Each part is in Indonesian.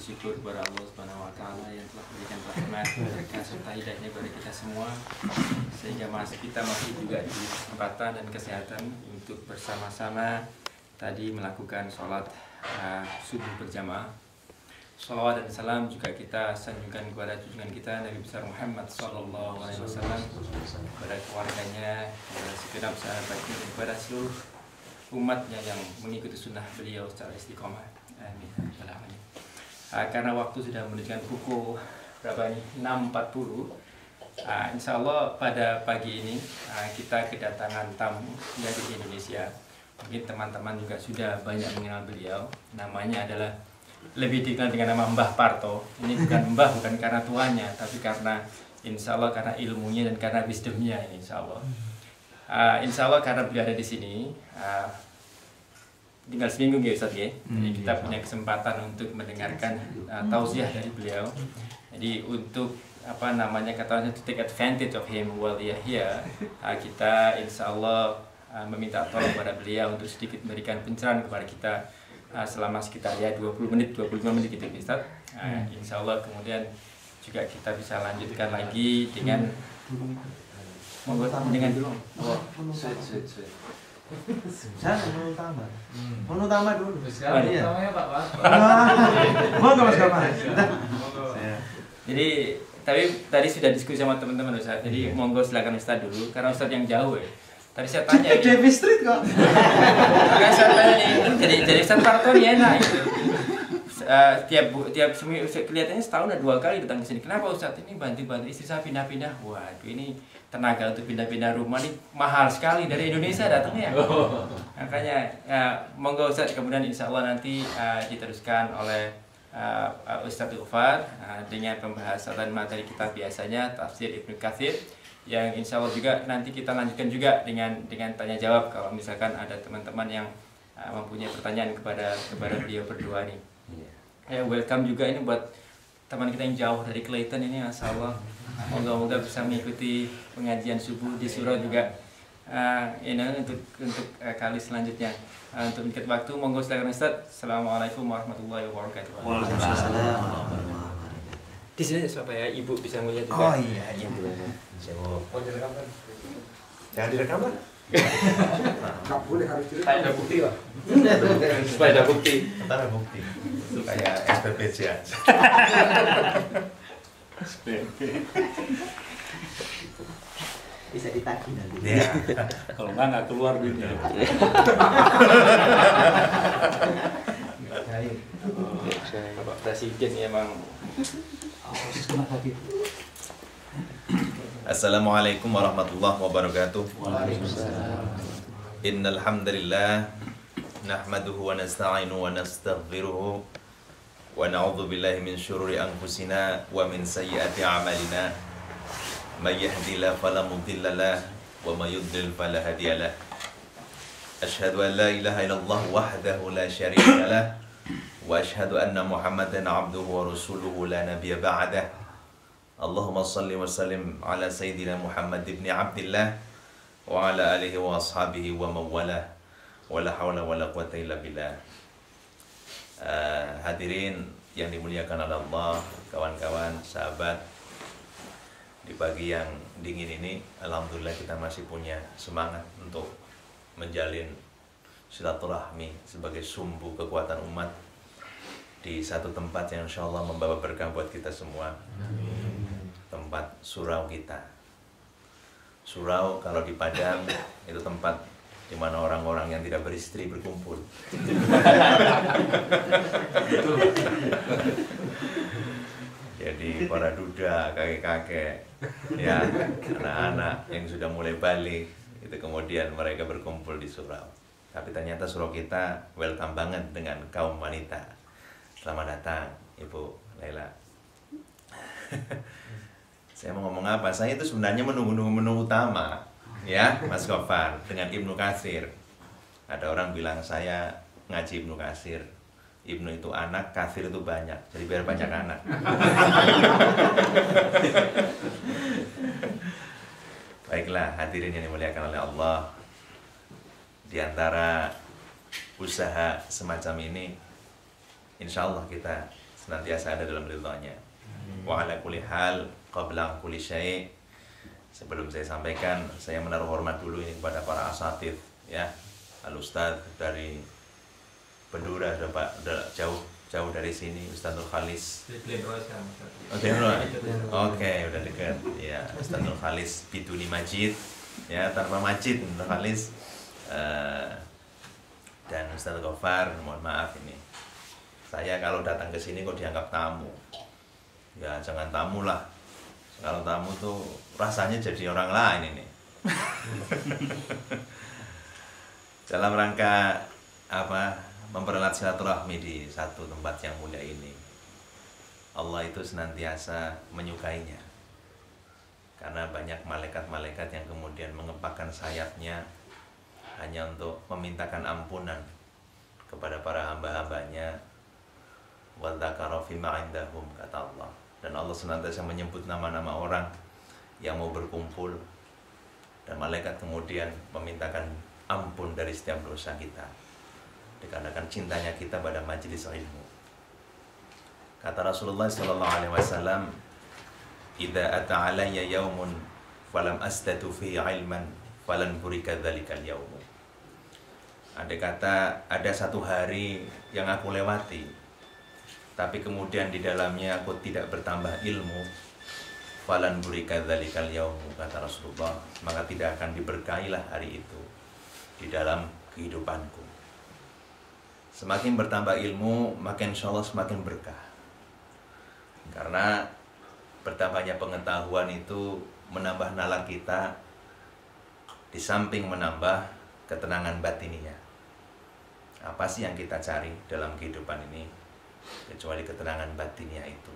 syukur kepada Allah Subhanahu wa taala yang telah memberikan rahmat, berkah serta hidayahnya kepada kita semua sehingga kita masih juga diberi kesempatan dan kesehatan untuk bersama-sama tadi melakukan sholat subuh berjamaah. Shalawat dan salam juga kita sanjungkan kepada junjungan kita Nabi besar Muhammad sallallahu alaihi wasallam, kepada keluarganya, kepada segenap sahabatnya, dan kepada seluruh umatnya yang mengikuti sunnah beliau secara istiqomah. Amin. Karena waktu sudah menunjukkan pukul berapa ini? 6.40. Insya Allah pada pagi ini kita kedatangan tamu dari Indonesia. Mungkin teman-teman juga sudah banyak mengenal beliau. Namanya adalah lebih dikenal dengan nama Mbah Parto. Ini bukan Mbah, bukan karena tuanya, tapi karena insya Allah karena ilmunya dan karena wisdomnya ini insya Allah. Insya Allah karena beliau ada di sini, tinggal seminggu ya Ustaz ya. Jadi kita punya kesempatan untuk mendengarkan tausiah dari beliau. Jadi untuk katanya to take advantage of him while he here, kita insya Allah meminta tolong kepada beliau untuk sedikit memberikan pencerahan kepada kita selama sekitar 20 menit, 25 menit gitu Ustaz. Insya Allah kemudian juga kita bisa lanjutkan lagi dengan dengan dulu. Saya mau utama dulu. Sekarang utamanya Pak. Mas Kamal. Jadi tadi sudah diskusi sama teman-teman Ustaz. Jadi monggo silakan Ustaz dulu karena Ustaz yang jauh ya. Tadi saya tanya Devi Street kok. Makanya saya tanya nih, jadi Ustaz Parto ini enak gitu. Tiap seminggu kelihatannya setahun ada 2 kali datang ke sini. Kenapa Ustaz? Ini bantu istri saya pindah-pindah. Waduh, ini tenaga untuk pindah-pindah rumah ini mahal sekali dari Indonesia datangnya. Makanya monggo Ustaz, kemudian insya Allah nanti diteruskan oleh Ustaz Ufar dengan pembahasan materi kita biasanya tafsir Ibnu Katsir, yang insya Allah juga nanti kita lanjutkan juga dengan tanya jawab kalau misalkan ada teman-teman yang mempunyai pertanyaan kepada beliau berdua nih. Welcome juga ini buat teman kita yang jauh dari Clayton ini, masya Allah. Moga-moga bisa mengikuti pengajian subuh di surau juga. Untuk kali selanjutnya. Untuk mengikat waktu, monggo silakan Ustaz. Assalamualaikum warahmatullahi wabarakatuh. Waalaikumsalam. Di sini supaya ibu bisa melihat juga. Oh iya, ibu. Oh, direkam kan? Jangan direkam kan? Nggak boleh, harus direkam. Ada bukti lah. Supaya ada bukti. Ntar ada bukti. Kayak SPPJ aja. Bisa ditagih nanti. Iya. Kalau nggak keluar duitnya. Bapak Presiden emang. Assalamualaikum warahmatullahi wabarakatuh. Waalaikumsalam. Innal hamdalillah nahmaduhu wa nasta'inu wa nastaghfiruhu wa na'udzu billahi min syururi anfusina wa min sayyiati a'malina. May yahdihillahu fala mudilla lahu wa may yudlil fala hadiya lahu. Asyhadu an la ilaha illallah wahdahu la syarika lahu wa asyhadu anna Muhammadan 'abduhu wa rasuluhu la nabiyya ba'dahu. Allahumma salli wa sallim ala sayyidina Muhammad ibn Abdillah wa ala alihi wa ashabihi wa mawalah wa la hawla wa la quwata illa billah. Hadirin yang dimuliakan oleh Allah, kawan-kawan, sahabat, di pagi yang dingin ini alhamdulillah kita masih punya semangat untuk menjalin silaturahmi sebagai sumbu kekuatan umat di satu tempat yang insya Allah membawa berkah buat kita semua. Tempat surau kita. Surau kalau di Padang itu tempat di mana orang-orang yang tidak beristri berkumpul. Jadi para duda, kakek-kakek, ya, anak-anak yang sudah mulai balik itu kemudian mereka berkumpul di surau. Tapi ternyata surau kita welcome banget dengan kaum wanita. Selamat datang Ibu Laila. Saya mau ngomong apa? Saya itu sebenarnya menunggu menu utama, ya, Mas Gofar, dengan Ibnu Katsir. Ada orang bilang saya ngaji Ibnu Katsir. Ibnu itu anak, Katsir itu banyak. Jadi biar banyak anak. Baiklah, hadirin yang dimuliakan oleh Allah. Di antara usaha semacam ini, insya Allah kita senantiasa ada dalam ridhonya. Wa ala kulli hal qabla kulli syai', sebelum saya sampaikan, saya menaruh hormat dulu ini kepada para asatidz ya, al ustadz dari Bendura, jauh dari sini, Ustaz Nur Khalis. Oke, udah dekat. Ya, Ustaz Nur Khalis biduni Majid, ya tanpa Majid Nur Khalis. Dan Ustaz Gofar, mohon maaf ini. Saya kalau datang ke sini kok dianggap tamu. Ya jangan tamu lah. Kalau tamu tuh rasanya jadi orang lain ini. Dalam rangka apa? Mempererat silaturahmi di satu tempat yang mulia ini. Allah itu senantiasa menyukainya. Karena banyak malaikat-malaikat yang kemudian mengepakkan sayapnya hanya untuk memintakan ampunan kepada para hamba-hambanya. Wa dzakara fima indahum, kata Allah. Dan Allah senantiasa menyebut nama-nama orang yang mau berkumpul, dan malaikat kemudian memintakan ampun dari setiap dosa kita dikarenakan cintanya kita pada majelis ilmu. Kata Rasulullah SAW, "Idza ata alayya yaumun falam astatu fi ilman falan burika dzalikal yaum." Andai kata ada satu hari yang aku lewati, tapi kemudian di dalamnya aku tidak bertambah ilmu, falan burika dzalikal yaum, kata Rasulullah, maka tidak akan diberkahilah hari itu di dalam kehidupanku. Semakin bertambah ilmu, maka insya Allah semakin berkah. Karena bertambahnya pengetahuan itu menambah nalar kita, di samping menambah ketenangan batinnya. Apa sih yang kita cari dalam kehidupan ini kecuali ketenangan batinnya itu?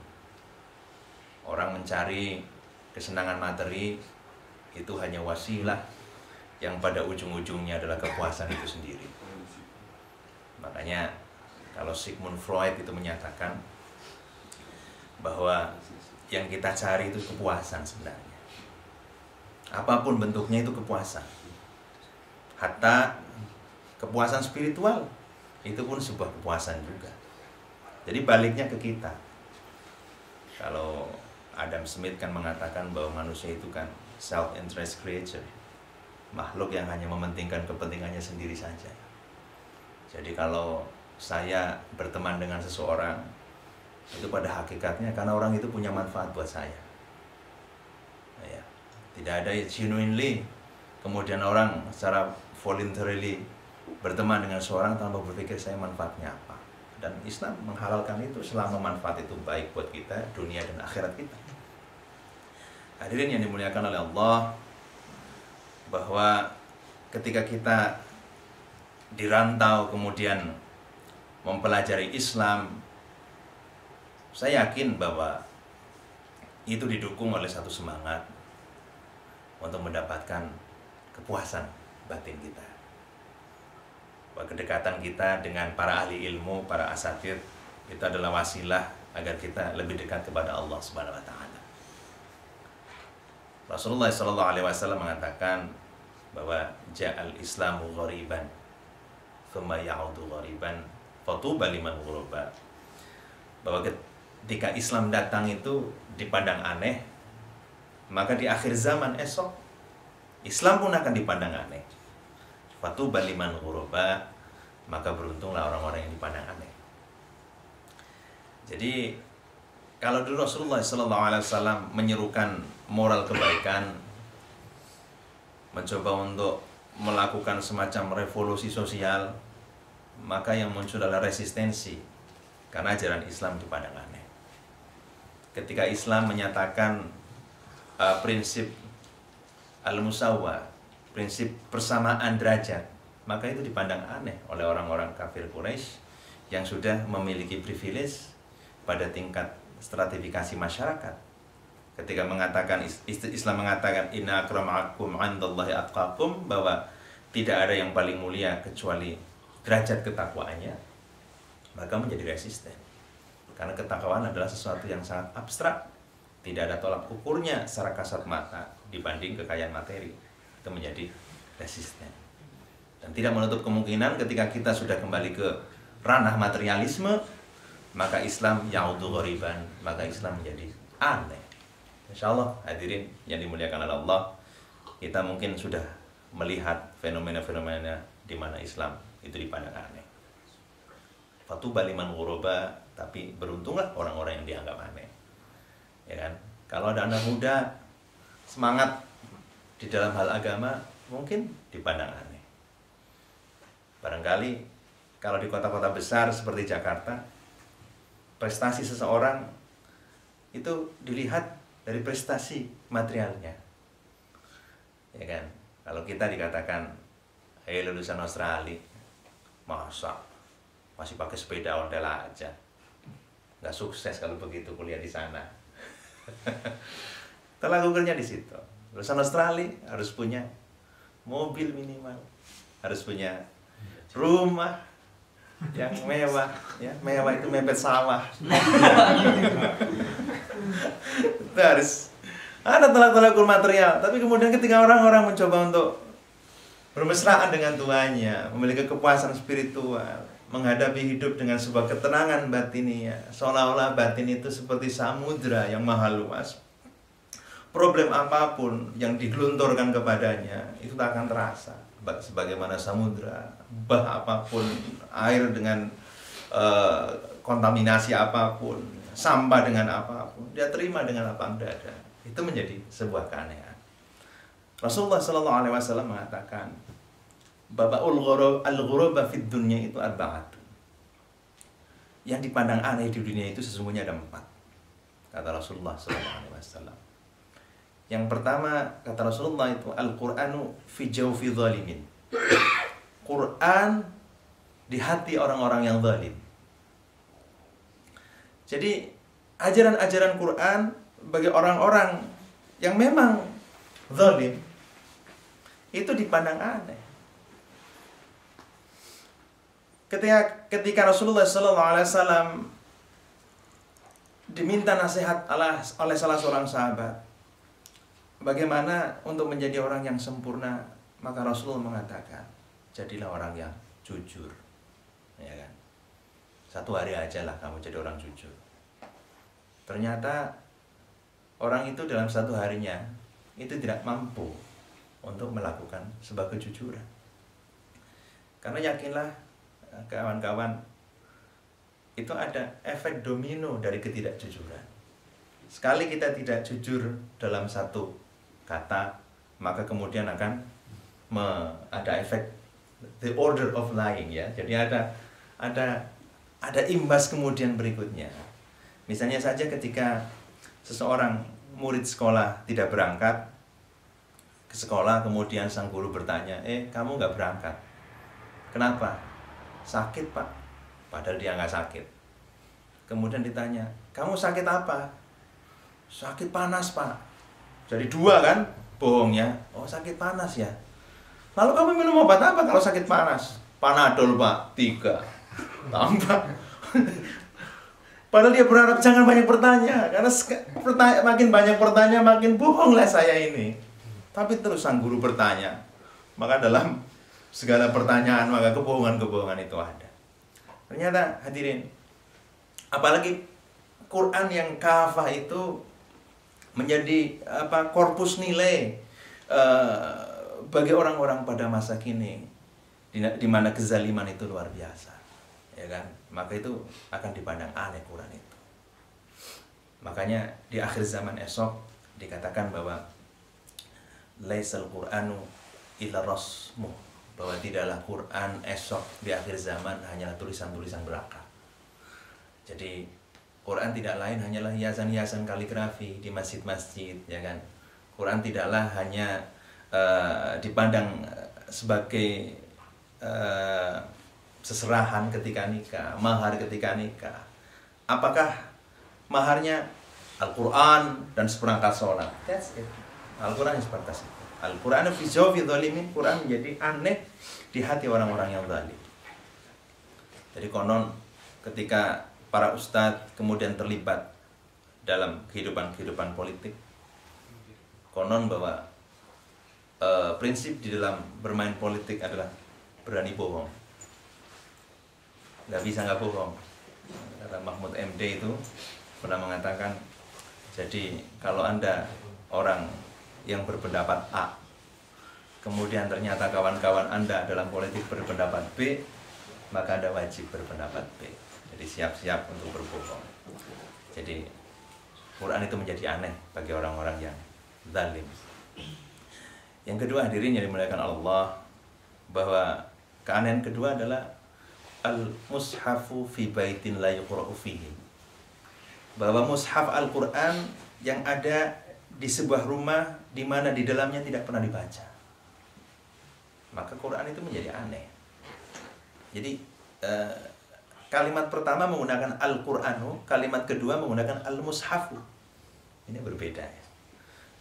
Orang mencari kesenangan materi itu hanya wasilah yang pada ujung-ujungnya adalah kepuasan itu sendiri. Makanya kalau Sigmund Freud itu menyatakan bahwa yang kita cari itu kepuasan sebenarnya. Apapun bentuknya itu kepuasan. Hatta kepuasan spiritual itu pun sebuah kepuasan juga. Jadi baliknya ke kita. Kalau Adam Smith kan mengatakan bahwa manusia itu kan self-interest creature, makhluk yang hanya mementingkan kepentingannya sendiri saja. Jadi kalau saya berteman dengan seseorang, itu pada hakikatnya karena orang itu punya manfaat buat saya. Ya, tidak ada genuinely kemudian orang secara voluntarily berteman dengan seorang tanpa berpikir saya manfaatnya apa. Dan Islam menghalalkan itu selama manfaat itu baik buat kita, dunia dan akhirat kita. Hadirin yang dimuliakan oleh Allah, bahwa ketika kita dirantau kemudian mempelajari Islam, saya yakin bahwa itu didukung oleh satu semangat untuk mendapatkan kepuasan batin kita. Bahwa kedekatan kita dengan para ahli ilmu, para asatidz itu adalah wasilah agar kita lebih dekat kepada Allah Subhanahu wa taala. Rasulullah SAW mengatakan bahwa ja'al Islamu ghariban thumma ya'udu ghariban fatuba liman ghuraba. Bahwa ketika Islam datang itu dipandang aneh, maka di akhir zaman esok Islam pun akan dipandang aneh. Fatuba liman ghuraba, maka beruntunglah orang-orang yang dipandang aneh. Jadi kalau dulu Rasulullah SAW menyerukan moral kebaikan, mencoba untuk melakukan semacam revolusi sosial, maka yang muncul adalah resistensi karena ajaran Islam dipandang aneh. Ketika Islam menyatakan prinsip al-musawwa, prinsip persamaan derajat, maka itu dipandang aneh oleh orang-orang kafir Quraisy yang sudah memiliki privilege pada tingkat stratifikasi masyarakat. Ketika mengatakan Islam mengatakan inna akramakum 'indallahi atqakum, bahwa tidak ada yang paling mulia kecuali derajat ketakwaannya, maka menjadi resisten. Karena ketakwaan adalah sesuatu yang sangat abstrak, tidak ada tolak ukurnya secara kasat mata dibanding kekayaan materi. Itu menjadi resisten. Dan tidak menutup kemungkinan ketika kita sudah kembali ke ranah materialisme, maka Islam ya'udu ghoriban, maka Islam menjadi aneh. Insyaallah hadirin yang dimuliakan oleh Allah, kita mungkin sudah melihat fenomena-fenomena di mana Islam itu dipandang aneh. Fatuba liman ghuraba, tapi beruntunglah orang-orang yang dianggap aneh. Ya kan? Kalau ada anak muda semangat di dalam hal agama, mungkin dipandang aneh. Barangkali kalau di kota-kota besar seperti Jakarta, prestasi seseorang itu dilihat dari prestasi materialnya. Ya kan? Kalau kita dikatakan, "Hei lulusan Australia, masa masih pakai sepeda ontel aja? Nggak sukses kalau begitu kuliah di sana." Tolak ukurnya di situ. Lulusan Australia harus punya mobil minimal, harus punya rumah yang mewah, ya mewah itu mepet sawah. Itu harus ada tolak ukur material. Tapi kemudian ketika orang-orang mencoba untuk bermesraan dengan Tuhannya, memiliki kepuasan spiritual, menghadapi hidup dengan sebuah ketenangan batiniah, seolah-olah batin itu seperti samudra yang maha luas. Problem apapun yang digelunturkan kepadanya itu tak akan terasa. Sebagaimana samudra, bah apapun, air dengan kontaminasi apapun, sampah dengan apapun, dia terima dengan lapang dada. Itu menjadi sebuah keanehan. Rasulullah SAW mengatakan, Baba'ul al-ghuraba fid dunya itu arba'at. Yang dipandang aneh di dunia itu sesungguhnya ada 4. Kata Rasulullah SAW. Yang pertama, kata Rasulullah itu, Al-Qur'anu fi jawfi zalimin. Quran di hati orang-orang yang zalim. Jadi, ajaran-ajaran Quran bagi orang-orang yang memang zalim itu dipandang aneh. Ketika Rasulullah SAW diminta nasihat oleh salah seorang sahabat, bagaimana untuk menjadi orang yang sempurna, maka Rasulullah mengatakan, jadilah orang yang jujur, ya kan? 1 hari aja lah kamu jadi orang jujur. Ternyata orang itu dalam 1 harinya itu tidak mampu untuk melakukan sebuah kejujuran. Karena yakinlah kawan-kawan, itu ada efek domino dari ketidakjujuran. Sekali kita tidak jujur dalam 1 kata, maka kemudian akan ada efek the order of lying, ya. Jadi ada imbas kemudian berikutnya. Misalnya saja ketika seseorang murid sekolah tidak berangkat ke sekolah, kemudian sang guru bertanya, kamu nggak berangkat? Kenapa? Sakit, Pak. Padahal dia nggak sakit. Kemudian ditanya, kamu sakit apa? Sakit panas, Pak. Jadi 2 kan bohongnya. Oh, sakit panas ya. Lalu kamu minum obat apa kalau sakit panas? Panadol, Pak. 3. Tambah. Padahal dia berharap jangan banyak bertanya, karena makin banyak bertanya makin bohonglah saya ini. Tapi terus sang guru bertanya, maka dalam segala pertanyaan maka kebohongan-kebohongan itu ada. Ternyata hadirin, apalagi Quran yang kafah itu menjadi korpus nilai bagi orang-orang pada masa kini, di mana kezaliman itu luar biasa, ya kan? Maka itu akan dipandang aneh Quran itu. Makanya di akhir zaman esok dikatakan bahwa laisal Qur'anu illa rasmu, bahwa tidaklah Quran esok di akhir zaman hanyalah tulisan-tulisan belaka. Jadi Quran tidak lain hanyalah hiasan-hiasan kaligrafi di masjid-masjid, ya kan? Quran tidaklah hanya dipandang sebagai seserahan ketika nikah, mahar ketika nikah. Apakah maharnya Al-Quran dan seperangkat sholat? That's it. Al-Quran seperti itu. Al-Quran fi jawfi zalimin, Quran menjadi aneh di hati orang-orang yang zalim. Jadi konon ketika para ustadz kemudian terlibat dalam kehidupan politik, konon bahwa prinsip di dalam bermain politik adalah berani bohong. Nggak bisa nggak bohong. Kata Mahmud MD itu pernah mengatakan, jadi kalau Anda orang yang berpendapat A, kemudian ternyata kawan-kawan Anda dalam politik berpendapat B, maka Anda wajib berpendapat B. Jadi siap-siap untuk berbohong. Jadi Quran itu menjadi aneh bagi orang-orang yang zalim. Yang kedua, hadirin yang dimuliakan Allah, bahwa keanehan kedua adalah al-mushafu fi baitin la yuqra'u fihi. Bahwa mushaf Al-Quran yang ada di sebuah rumah di mana di dalamnya tidak pernah dibaca. Maka Quran itu menjadi aneh. Jadi kalimat pertama menggunakan Al-Quranu, kalimat kedua menggunakan al-mushafu. Ini berbeda ya.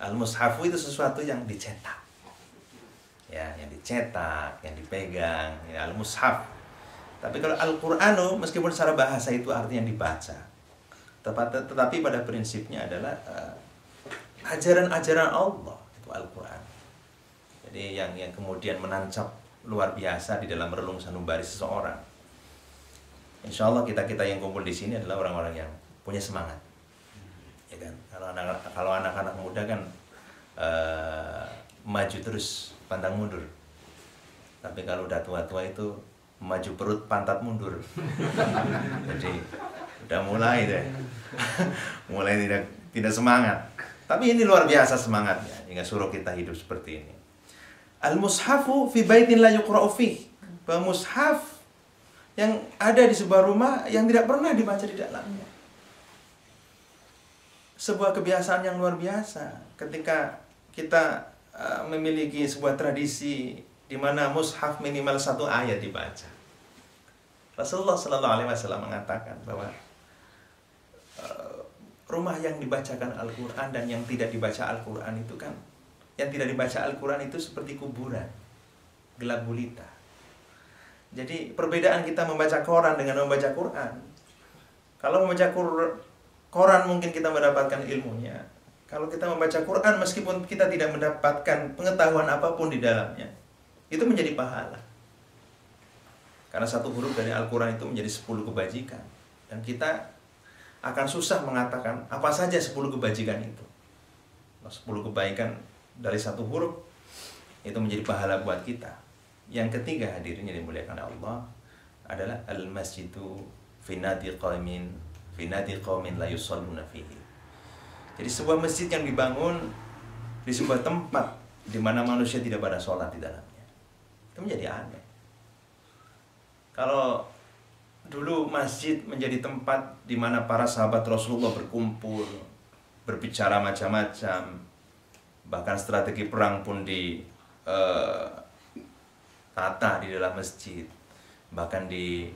Al-mushafu itu sesuatu yang dicetak. Ya, yang dicetak, yang dipegang, ya, al-mushaf. Tapi kalau Al-Quranu meskipun secara bahasa itu artinya dibaca. Tetapi pada prinsipnya adalah ajaran-ajaran Allah, itu Al-Qur'an. Jadi yang kemudian menancap luar biasa di dalam relung sanubari seseorang. Insya Allah kita yang kumpul di sini adalah orang-orang yang punya semangat, ya kan? Kalau anak-anak muda kan maju terus pantang mundur. Tapi kalau udah tua-tua itu maju perut pantat mundur. Jadi udah mulai deh, mulai tidak semangat. Tapi ini luar biasa semangatnya hingga suruh kita hidup seperti ini. Al-mushafu fi baitin la yuqra'u fih. Bahwa mushaf yang ada di sebuah rumah yang tidak pernah dibaca di dalamnya. Sebuah kebiasaan yang luar biasa ketika kita memiliki sebuah tradisi di mana mushaf minimal 1 ayat dibaca. Rasulullah Shallallahu Alaihi Wasallam mengatakan bahwa rumah yang dibacakan Al-Quran dan yang tidak dibaca Al-Quran itu kan, yang tidak dibaca Al-Quran itu seperti kuburan, gelap gulita. Jadi perbedaan kita membaca koran dengan membaca Quran. Kalau membaca koran mungkin kita mendapatkan ilmunya. Kalau kita membaca Quran meskipun kita tidak mendapatkan pengetahuan apapun di dalamnya, itu menjadi pahala. Karena 1 huruf dari Al-Quran itu menjadi 10 kebajikan. Dan kita akan susah mengatakan apa saja 10 kebajikan itu. 10 kebaikan dari 1 huruf itu menjadi pahala buat kita. Yang ketiga, hadirin yang dimuliakan Allah, adalah al-masjidu fi nadi qaumin la yusalluna fihi. Jadi sebuah masjid yang dibangun di sebuah tempat di mana manusia tidak pada sholat di dalamnya, itu menjadi aneh. Kalau dulu masjid menjadi tempat di mana para sahabat Rasulullah berkumpul, berbicara macam-macam, bahkan strategi perang pun ditata di dalam masjid. Bahkan di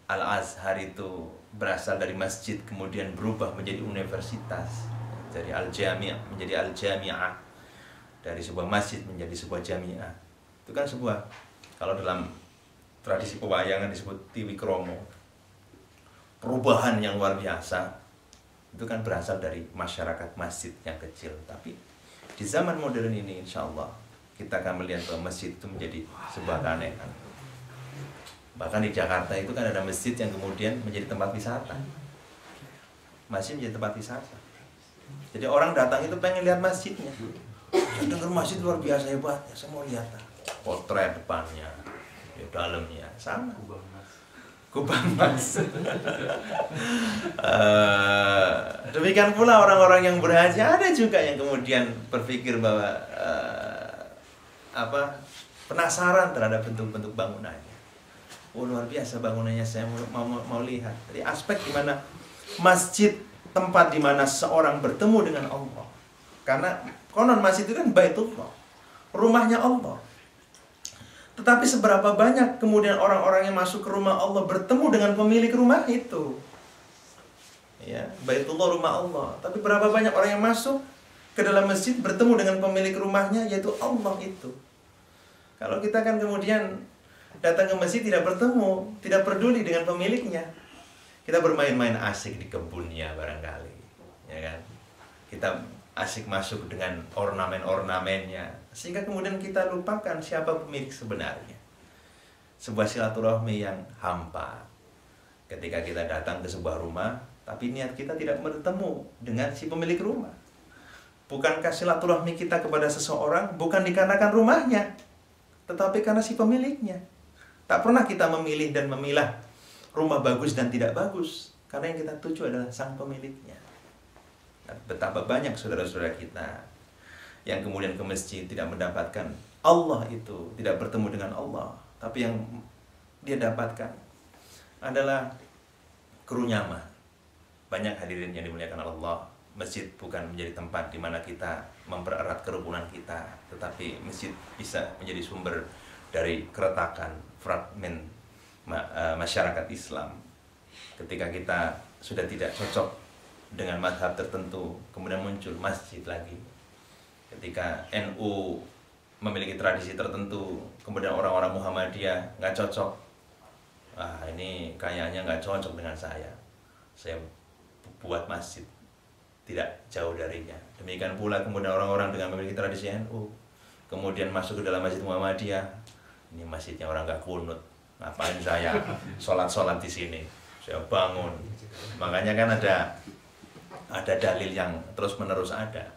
Al-Azhar itu berasal dari masjid kemudian berubah menjadi universitas, dari Al-Jami' menjadi Al-Jami'ah, dari sebuah masjid menjadi sebuah jami'ah. Itu kan sebuah, kalau dalam tradisi pewayangan disebut Tiwikromo, perubahan yang luar biasa. Itu kan berasal dari masyarakat masjid yang kecil. Tapi di zaman modern ini insya Allah kita akan melihat bahwa masjid itu menjadi sebuah keanehan. Bahkan di Jakarta itu kan ada masjid yang kemudian menjadi tempat wisata. Masjid menjadi tempat wisata. Jadi orang datang itu pengen lihat masjidnya. Saya dengar masjid luar biasa hebatnya, saya mau lihat potret depannya, di dalamnya sama. Kubang Mas. Demikian pula orang-orang yang berhaji, ada juga yang kemudian berpikir bahwa penasaran terhadap bentuk-bentuk bangunannya. Oh, luar biasa bangunannya, saya mau lihat. Jadi aspek di mana masjid, tempat di mana seorang bertemu dengan Allah. Karena konon masjid itu kan Baitullah, rumahnya Allah. Tetapi seberapa banyak kemudian orang-orang yang masuk ke rumah Allah bertemu dengan pemilik rumah itu? Ya, Baitullah rumah Allah. Tapi berapa banyak orang yang masuk ke dalam masjid bertemu dengan pemilik rumahnya, yaitu Allah itu. Kalau kita kan kemudian datang ke masjid tidak bertemu, tidak peduli dengan pemiliknya. Kita bermain-main asik di kebunnya barangkali, ya kan? Kita asik masuk dengan ornamen-ornamennya, sehingga kemudian kita lupakan siapa pemilik sebenarnya. Sebuah silaturahmi yang hampa, Ketika kita datang ke sebuah rumah, tapi niat kita tidak bertemu dengan si pemilik rumah. Bukankah silaturahmi kita kepada seseorang bukan dikarenakan rumahnya, tetapi karena si pemiliknya. Tak pernah kita memilih dan memilah rumah bagus dan tidak bagus, karena yang kita tuju adalah sang pemiliknya. Betapa banyak saudara-saudara kita yang kemudian ke masjid tidak mendapatkan Allah itu, tidak bertemu dengan Allah, tapi yang dia dapatkan adalah kerunyama. Banyak hadirin yang dimuliakan Allah, masjid bukan menjadi tempat di mana kita mempererat kerukunan kita, tetapi masjid bisa menjadi sumber dari keretakan fragmen masyarakat Islam. Ketika kita sudah tidak cocok dengan mazhab tertentu, kemudian muncul masjid lagi. Ketika NU memiliki tradisi tertentu, kemudian orang-orang Muhammadiyah nggak cocok, ini kayaknya nggak cocok dengan saya buat masjid tidak jauh darinya. Demikian pula kemudian orang-orang dengan memiliki tradisi NU kemudian masuk ke dalam masjid Muhammadiyah, ini masjidnya orang nggak kunut, ngapain saya sholat di sini, saya bangun. Makanya kan ada dalil yang terus menerus ada,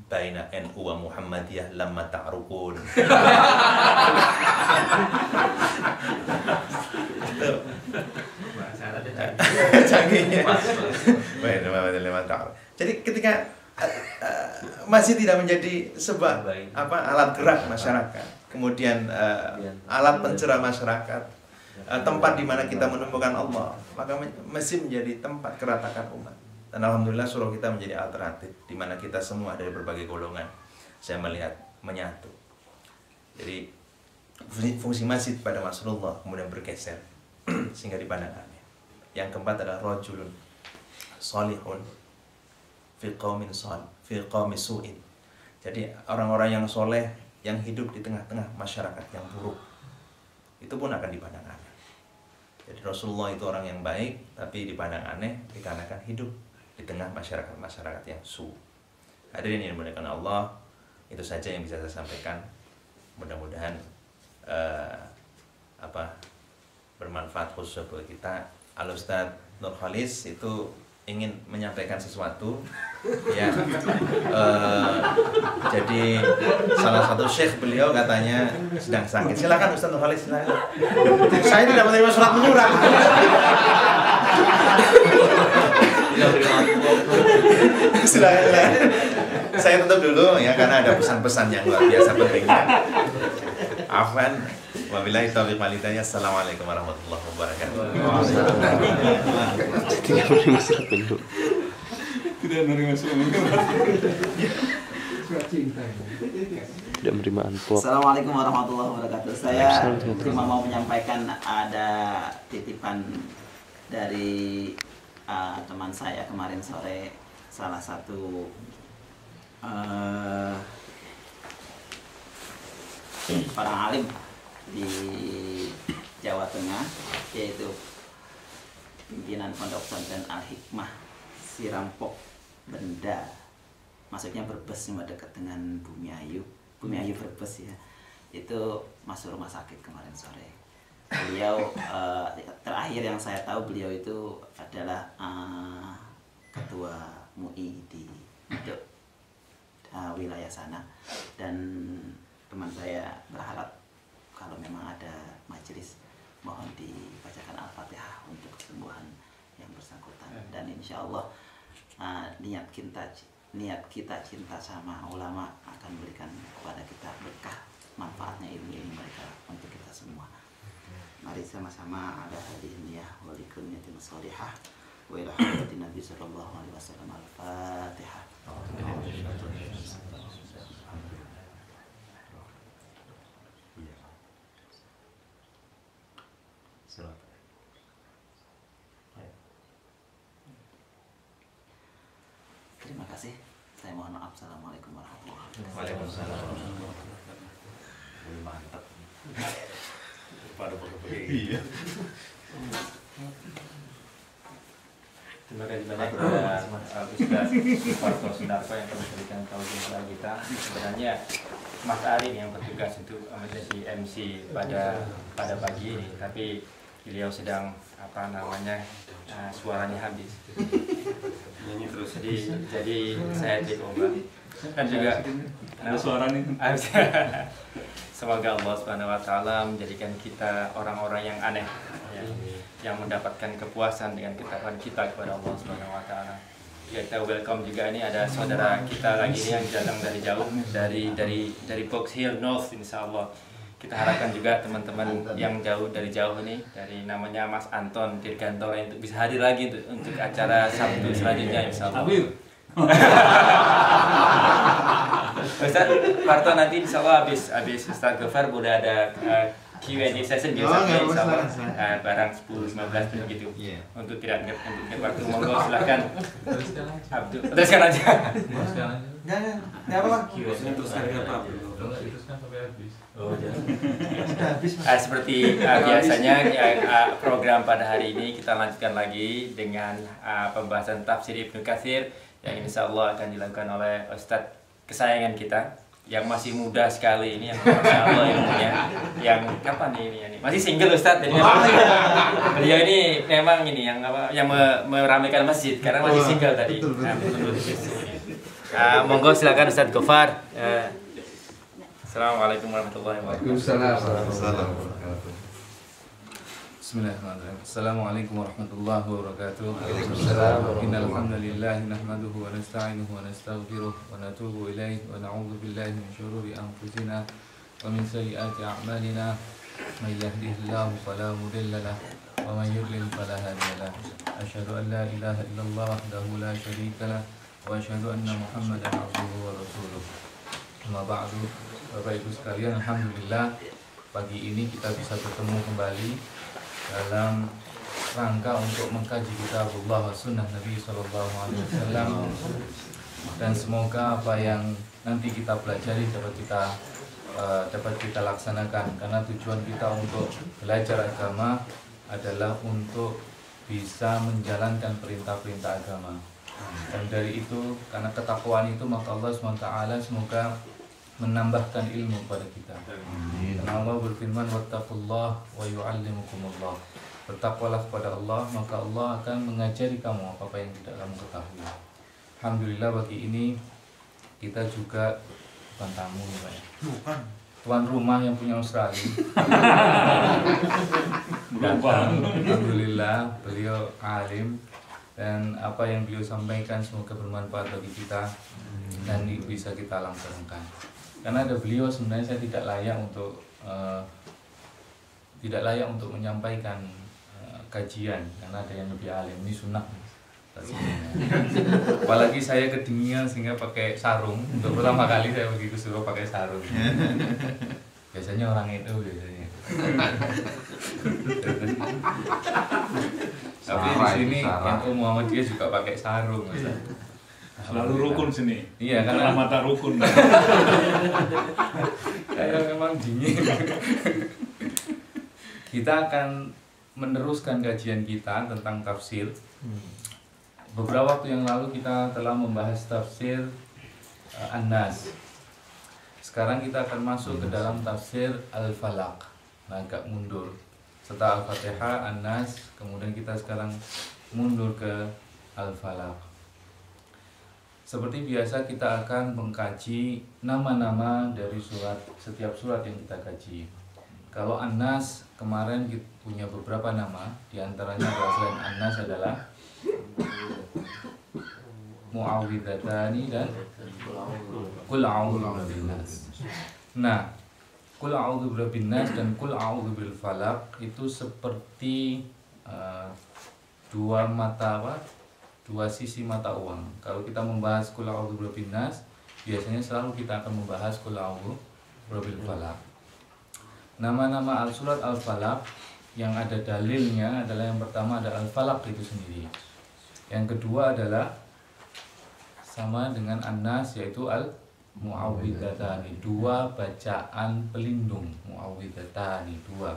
baina NU wa Muhammadiyah lamma ta'rukun. Jadi ketika masih tidak menjadi sebuah alat gerak masyarakat, kemudian alat pencerah masyarakat, tempat di mana kita menemukan Allah, maka masih menjadi tempat keratakan umat. Dan alhamdulillah surau kita menjadi alternatif di mana kita semua dari berbagai golongan, saya melihat, menyatu. Jadi fungsi masjid pada Rasulullah kemudian bergeser sehingga dipandang aneh. Yang keempat adalah rajulun salihun fi qaumin su'in. Jadi orang-orang yang soleh yang hidup di tengah-tengah masyarakat yang buruk, itu pun akan dipandang aneh. Jadi Rasulullah itu orang yang baik, tapi dipandang aneh dikarenakan hidup di tengah masyarakat yang su. Hadirin yang dimuliakan Allah, itu saja yang bisa saya sampaikan. Mudah-mudahan bermanfaat khusus buat kita. Al-Ustaz Nur Khalis itu ingin menyampaikan sesuatu, ya. Jadi salah satu syekh beliau katanya sedang sakit. Silakan Ustaz Nur Khalis, silakan. Saya tidak menerima surat menyurat. Silakan. Saya tutup dulu ya, karena ada pesan-pesan yang luar biasa pentingnya. Afwan. Wabillahi taufiq wal hidayah. Assalamualaikum warahmatullahi wabarakatuh. Tidak menerima surat penyurat. Tidak menerima surat penyurat. Tidak menerima amplop. Assalamualaikum warahmatullahi wabarakatuh. Saya cuma mau menyampaikan ada titipan dari teman saya kemarin sore, salah satu orang alim di Jawa Tengah, yaitu pimpinan Pondok Pesantren Al-Hikmah Sirampok Benda, maksudnya Brebes cuma dekat dengan Bumi Ayu Brebes ya, itu masuk rumah sakit kemarin sore. Beliau terakhir yang saya tahu beliau itu adalah ketua MUI di wilayah sana, dan teman saya berharap kalau memang ada majelis, mohon dibacakan Al-Fatihah untuk kesembuhan yang bersangkutan. Dan insya Allah niat kita cinta sama ulama akan berikan kepada kita berkah manfaatnya ilmu mereka untuk kita semua. Mari sama-sama ada hadirin ya, walikum yatim salihah wa ila hadratin Nabi sallallahu alaihi wasallam. Al-Fatihah. Terima kasih. Saya mohon maaf. Assalamualaikum warahmatullahi wabarakatuh. Waalaikumsalam. Mantap. Iya. Terima kasih banyak kepada Ustaz Parto Sundarko yang telah memberikan tausiah kepada kita. Sebenarnya Mas Arif yang bertugas untuk menjadi MC pada pagi ini, tapi beliau sedang suaranya habis. Terus jadi saya take over. Dan juga ada suara nih. Semoga Allah Subhanahu wa taala menjadikan kita orang-orang yang aneh ya, yang mendapatkan kepuasan dengan ketaatan kita kepada Allah Subhanahu wa taala. Ya, kita welcome juga ini ada saudara kita lagi yang datang dari jauh dari Box Hill North insyaallah. Kita harapkan juga teman-teman yang dari jauh ini dari namanya Mas Anton Dirgantoro untuk bisa hadir lagi untuk acara Sabtu selanjutnya insyaallah. Ustaz Parto nanti insyaallah habis Ustaz Gofar udah ada Q&A session biasanya insyaallah barang 10-15 menit gitu. Untuk tidak waktu monggo silakan. Abdul teruskan aja. Enggak apa-apa. Teruskan apa? Teruskan sampai habis. Oh, seperti biasanya program pada hari ini kita lanjutkan lagi dengan pembahasan tafsir Ibnu Katsir yang insyaallah akan dilakukan oleh Ustadz kesayangan kita yang masih muda sekali ini, yang masya Allah ilmunya, yang kapan ini masih single Ustadz, jadi beliau ini memang ini yang meramaikan masjid karena masih single tadi. Monggo silakan Ustadz Gofar. Assalamualaikum warahmatullahi wabarakatuh. Bismillahirrahmanirrahim. Assalamualaikum warahmatullahi wabarakatuh. Innal hamdalillah nahmaduhu wa nasta'inuhu wa nastaghfiruh wa natubu ilaihi wa na'udzu billahi min shururi anfusina wa min sayyiati a'malina. May yahdihillahu fala mudilla lahu wa may yudlil fala hadiya lahu. Asyhadu an la ilaha illallah wahdahu la syarika lahu wa asyhadu anna Muhammadan abduhu wa rasuluh. Amma ba'du. Bapak Ibu sekalian, alhamdulillah pagi ini kita bisa bertemu kembali dalam rangka untuk mengkaji kitabullah wa sunnah Nabi SAW, dan semoga apa yang nanti kita pelajari dapat kita laksanakan, karena tujuan kita untuk belajar agama adalah untuk bisa menjalankan perintah-perintah agama. Dan dari itu, karena ketakwaan itu, maka Allah SWT semoga menambahkan ilmu pada kita. Karena Allah berfirman, wattaqullah wa yu'allimukumullah. Bertakwalah kepada Allah, maka Allah akan mengajari kamu apa yang tidak kamu ketahui. Alhamdulillah pagi ini kita juga bukan tamu ya, Pak. Tuan rumah yang punya Australia. Alhamdulillah beliau alim, dan apa yang beliau sampaikan semoga bermanfaat bagi kita dan bisa kita laksanakan. Karena ada beliau sebenarnya saya tidak layak untuk menyampaikan kajian, karena ada yang lebih alim. Ini sunnah. Apalagi saya kedinginan sehingga pakai sarung. Untuk pertama kali saya pergi ke Suro pakai sarung. Biasanya orang itu biasanya. Tapi di sini yang Muhammadiyah juga pakai sarung. Selalu rukun sini. Iya, karena mata rukun. Saya memang dingin. Kita akan meneruskan kajian kita tentang tafsir. Beberapa waktu yang lalu kita telah membahas tafsir An-Nas. Sekarang kita akan masuk ke dalam tafsir Al-Falaq. Nah, agak mundur. Setelah Al-Fatihah, An-Nas, kemudian kita sekarang mundur ke Al-Falaq. Seperti biasa kita akan mengkaji nama-nama dari setiap surat yang kita kaji. Kalau An-Nas kemarin kita punya beberapa nama, diantaranya selain An-Nas adalah Mu'awwidhatani dan Qul a'udzu birabbin nas. Nah, Qul a'udzu birabbin nas dan Qul a'udzu bil falaq itu seperti dua sisi mata uang. Kalau kita membahas Qul a'udzu birabbin nas, biasanya selalu kita akan membahas Qul a'udzu birabbil falaq. Nama-nama surat Al-Falaq yang ada dalilnya adalah yang pertama ada Al-Falaq itu sendiri. Yang kedua adalah sama dengan An-Nas, yaitu Al-Mu'awwidhatani, dua bacaan pelindung. Mu'awwidhatani, dua.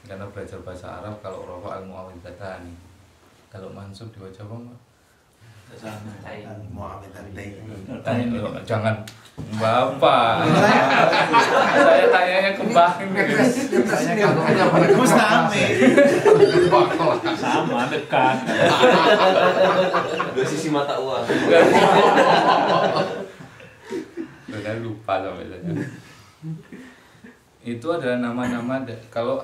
Karena belajar bahasa Arab, kalau rafa Al-Mu'awwidhatani, kalau mansub dibaca apa, Mbak? Jangan Bapak. Saya tanyanya ke Mbah ini. Sama dekat. Dua sisi mata uang. Udah lupa sampai saya. Itu adalah nama-nama kalau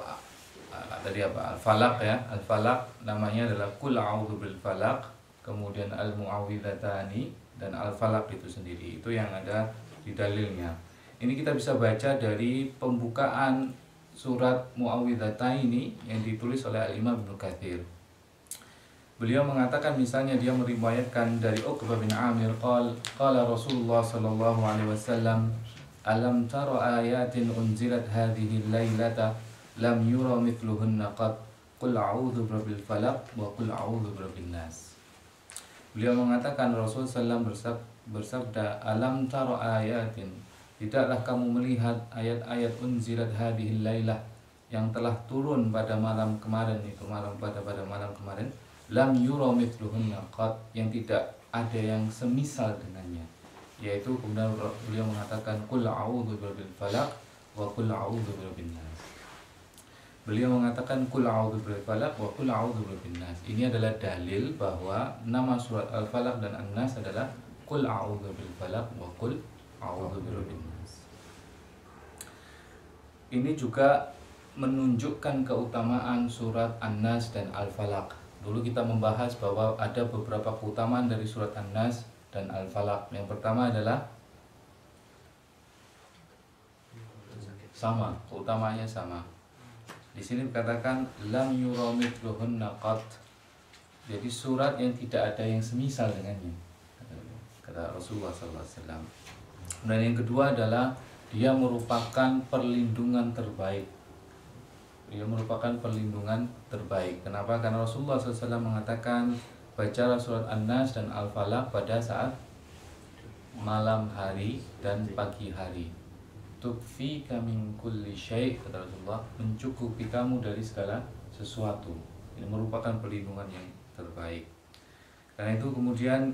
tadi apa? Al-Falaq ya. Al-Falaq namanya adalah Qul a'udzu bil falaq, kemudian Al-Mu'awwidhatani dan Al-Falaq itu sendiri. Itu yang ada di dalilnya. Ini kita bisa baca dari pembukaan surat Mu'awwidhataini yang ditulis oleh Al-Imam Ibnu Katsir. Beliau mengatakan misalnya dia meriwayatkan dari Uqbah bin Amir qala Rasulullah sallallahu alaihi wasallam alam tara ayatin unzilat hadhihi lailata lam yura mithluhunna qad qul a'udzu birabbil falaq wa qul a'udzu birabbin nas. Beliau mengatakan Rasul sallallahu bersabda alam tara ayatin, tidaklah kamu melihat ayat-ayat unzilat hadhihi lailah yang telah turun pada malam kemarin, itu pada malam kemarin, lam yura mithluhunna qad, yang tidak ada yang semisal dengannya, yaitu kemudian beliau mengatakan qul a'udzu birabbil falaq wa qul a'udzu birabbin nas. Beliau mengatakan qul a'udzu birabbil falaq wa qul a'udzu birabbin nas. Ini adalah dalil bahwa nama surat Al-Falaq dan An-Nas adalah qul a'udzu bil falaq wa qul a'udzu birabbin nas. Ini juga menunjukkan keutamaan surat An-Nas dan Al-Falaq. Dulu kita membahas bahwa ada beberapa keutamaan dari surat An-Nas dan Al-Falaq. Yang pertama adalah sama, keutamaannya sama. Di sini dikatakan lam yuramithluhunna qat. Jadi surat yang tidak ada yang semisal dengannya, kata Rasulullah SAW. Dan yang kedua adalah dia merupakan perlindungan terbaik. Dia merupakan perlindungan terbaik. Kenapa? Karena Rasulullah SAW mengatakan bacalah surat An-Nas dan Al-Falaq pada saat malam hari dan pagi hari. Tukfika min kulli syai', kata Rasulullah, mencukupi kamu dari segala sesuatu. Ini merupakan perlindungan yang terbaik. Karena itu kemudian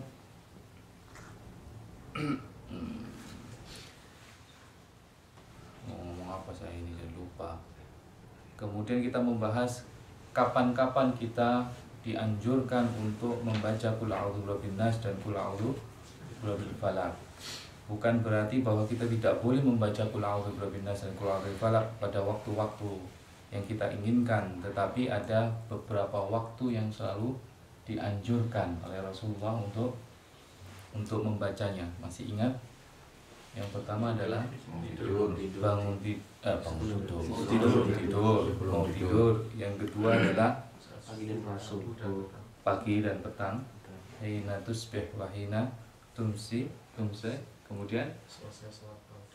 ngomong apa saya ini saya lupa. Kemudian kita membahas kapan-kapan kita dianjurkan untuk membaca qul a'udzu birabbin nas dan qul a'udzu birabbil falaq. Bukan berarti bahwa kita tidak boleh membaca qul a'udzu birabbin nas dan qul a'udzu birabbil falaq pada waktu-waktu yang kita inginkan, tetapi ada beberapa waktu yang selalu dianjurkan oleh Rasulullah untuk membacanya. Masih ingat? Yang pertama adalah bangun tidur. Yang kedua adalah pagi dan petang. Hina tusbih wa hina tumsi. Kemudian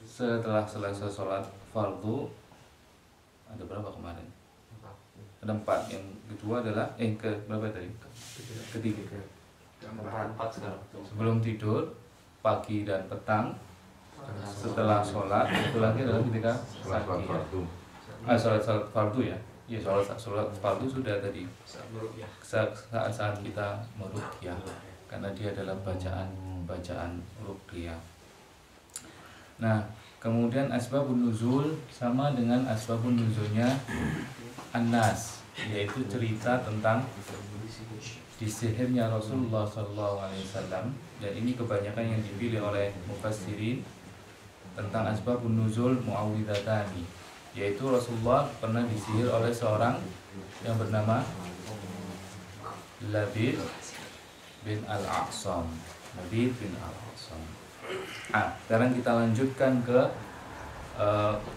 setelah selesai sholat fardu, ada berapa kemarin? Ada 4. Yang kedua adalah ke berapa tadi? Ketiga. 4 sekarang. Sebelum tidur, pagi dan petang, setelah sholat, itu lagi adalah ketika sholat fardu ya. Iya, sholat fardu sudah tadi. Saat kita meruqyah, karena dia adalah bacaan ruqyah. Nah, kemudian asbabun nuzul sama dengan asbabun nuzulnya An-Nas, yaitu cerita tentang disihirnya Rasulullah SAW, dan ini kebanyakan yang dipilih oleh mufassirin tentang asbabun nuzul Mu'awwidhatani, yaitu Rasulullah pernah disihir oleh seorang yang bernama Labid bin Al-A'sam. Sekarang kita lanjutkan ke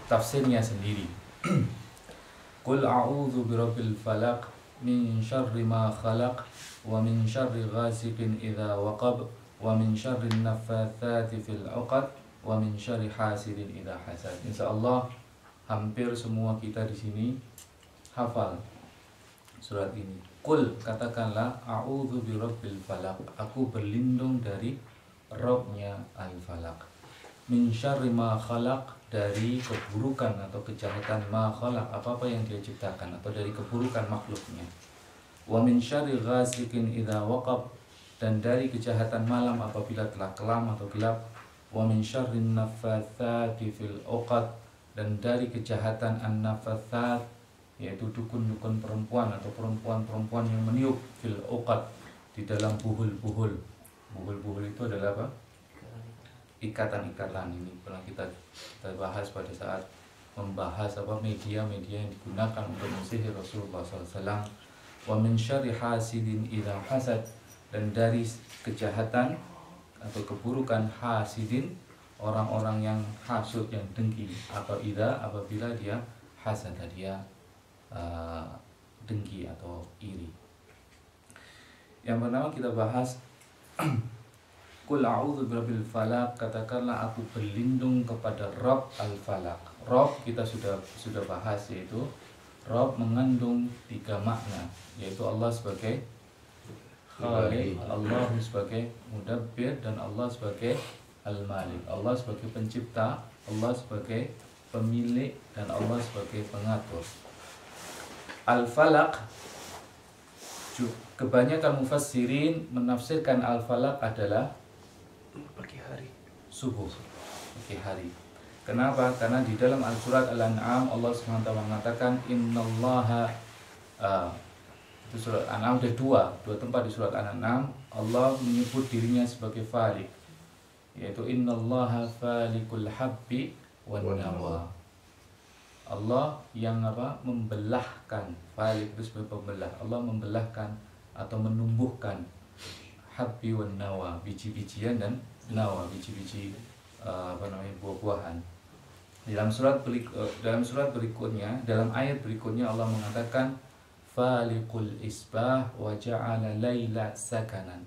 tafsirnya sendiri. Qul a'udzu birabbil falaq min syarri ma khalaq wa min syarri ghasiqin idza waqab wa min syarri naffatsati fil 'uqad wa min syarri hasidin idza hasad. Insyaallah hampir semua kita di sini hafal surat ini. Qul, katakanlah, a'udzu birabbil falaq, aku berlindung dari Rabbnya Al-Falaq. Min syarri ma khalaq, dari keburukan atau kejahatan ma khalaq, apa-apa yang dia ciptakan, atau dari keburukan makhluknya. Wa min syarri ghasiqin idza waqab, dan dari kejahatan malam apabila telah kelam atau gelap, wa min syarrin naffatsati fil 'uqad, dan dari kejahatan an-naffatsat, yaitu dukun-dukun perempuan atau perempuan-perempuan yang meniup, fil 'uqad, di dalam buhul-buhul. Buhul-buhul itu adalah apa? Ikatan-ikatan. Ini pernah kita bahas pada saat membahas media-media yang digunakan untuk mensihir Rasulullah SAW. Wa min syarri hasidin idza hasad, dan dari kejahatan atau keburukan hasidin, orang-orang yang hasud, yang dengki, apabila dia hasad, dia dengki atau iri. Yang pertama kita bahas Qul a'udzu birabbil falaq, katakanlah aku berlindung kepada Rabb al-Falaq. Rabb kita sudah bahas, yaitu Rabb mengandung 3 makna, yaitu Allah sebagai Khaliq, Allah sebagai Mudabbir, dan Allah sebagai Al-Malik. Allah sebagai pencipta, Allah sebagai pemilik, dan Allah sebagai pengatur. Al-Falaq, kebanyakan mufassirin menafsirkan Al-Falaq adalah Pagi hari. subuh, pagi hari. Kenapa? Karena di dalam surat Al-An'am Allah SWT mengatakan innallaha, itu surat Al-An'am ada dua tempat di surat Al-An'am Allah menyebut dirinya sebagai Faliq, yaitu innallaha falikul habbi wan nawa. Allah yang membelahkan. Faliq itu sebagai pembelah. Allah membelahkan atau menumbuhkan habbi wan nawa, biji-bijian, dan nawa, biji-biji buah-buahan. Dalam surat berikutnya, dalam ayat berikutnya Allah mengatakan faliqul isbah wa ja'ala laila sakanan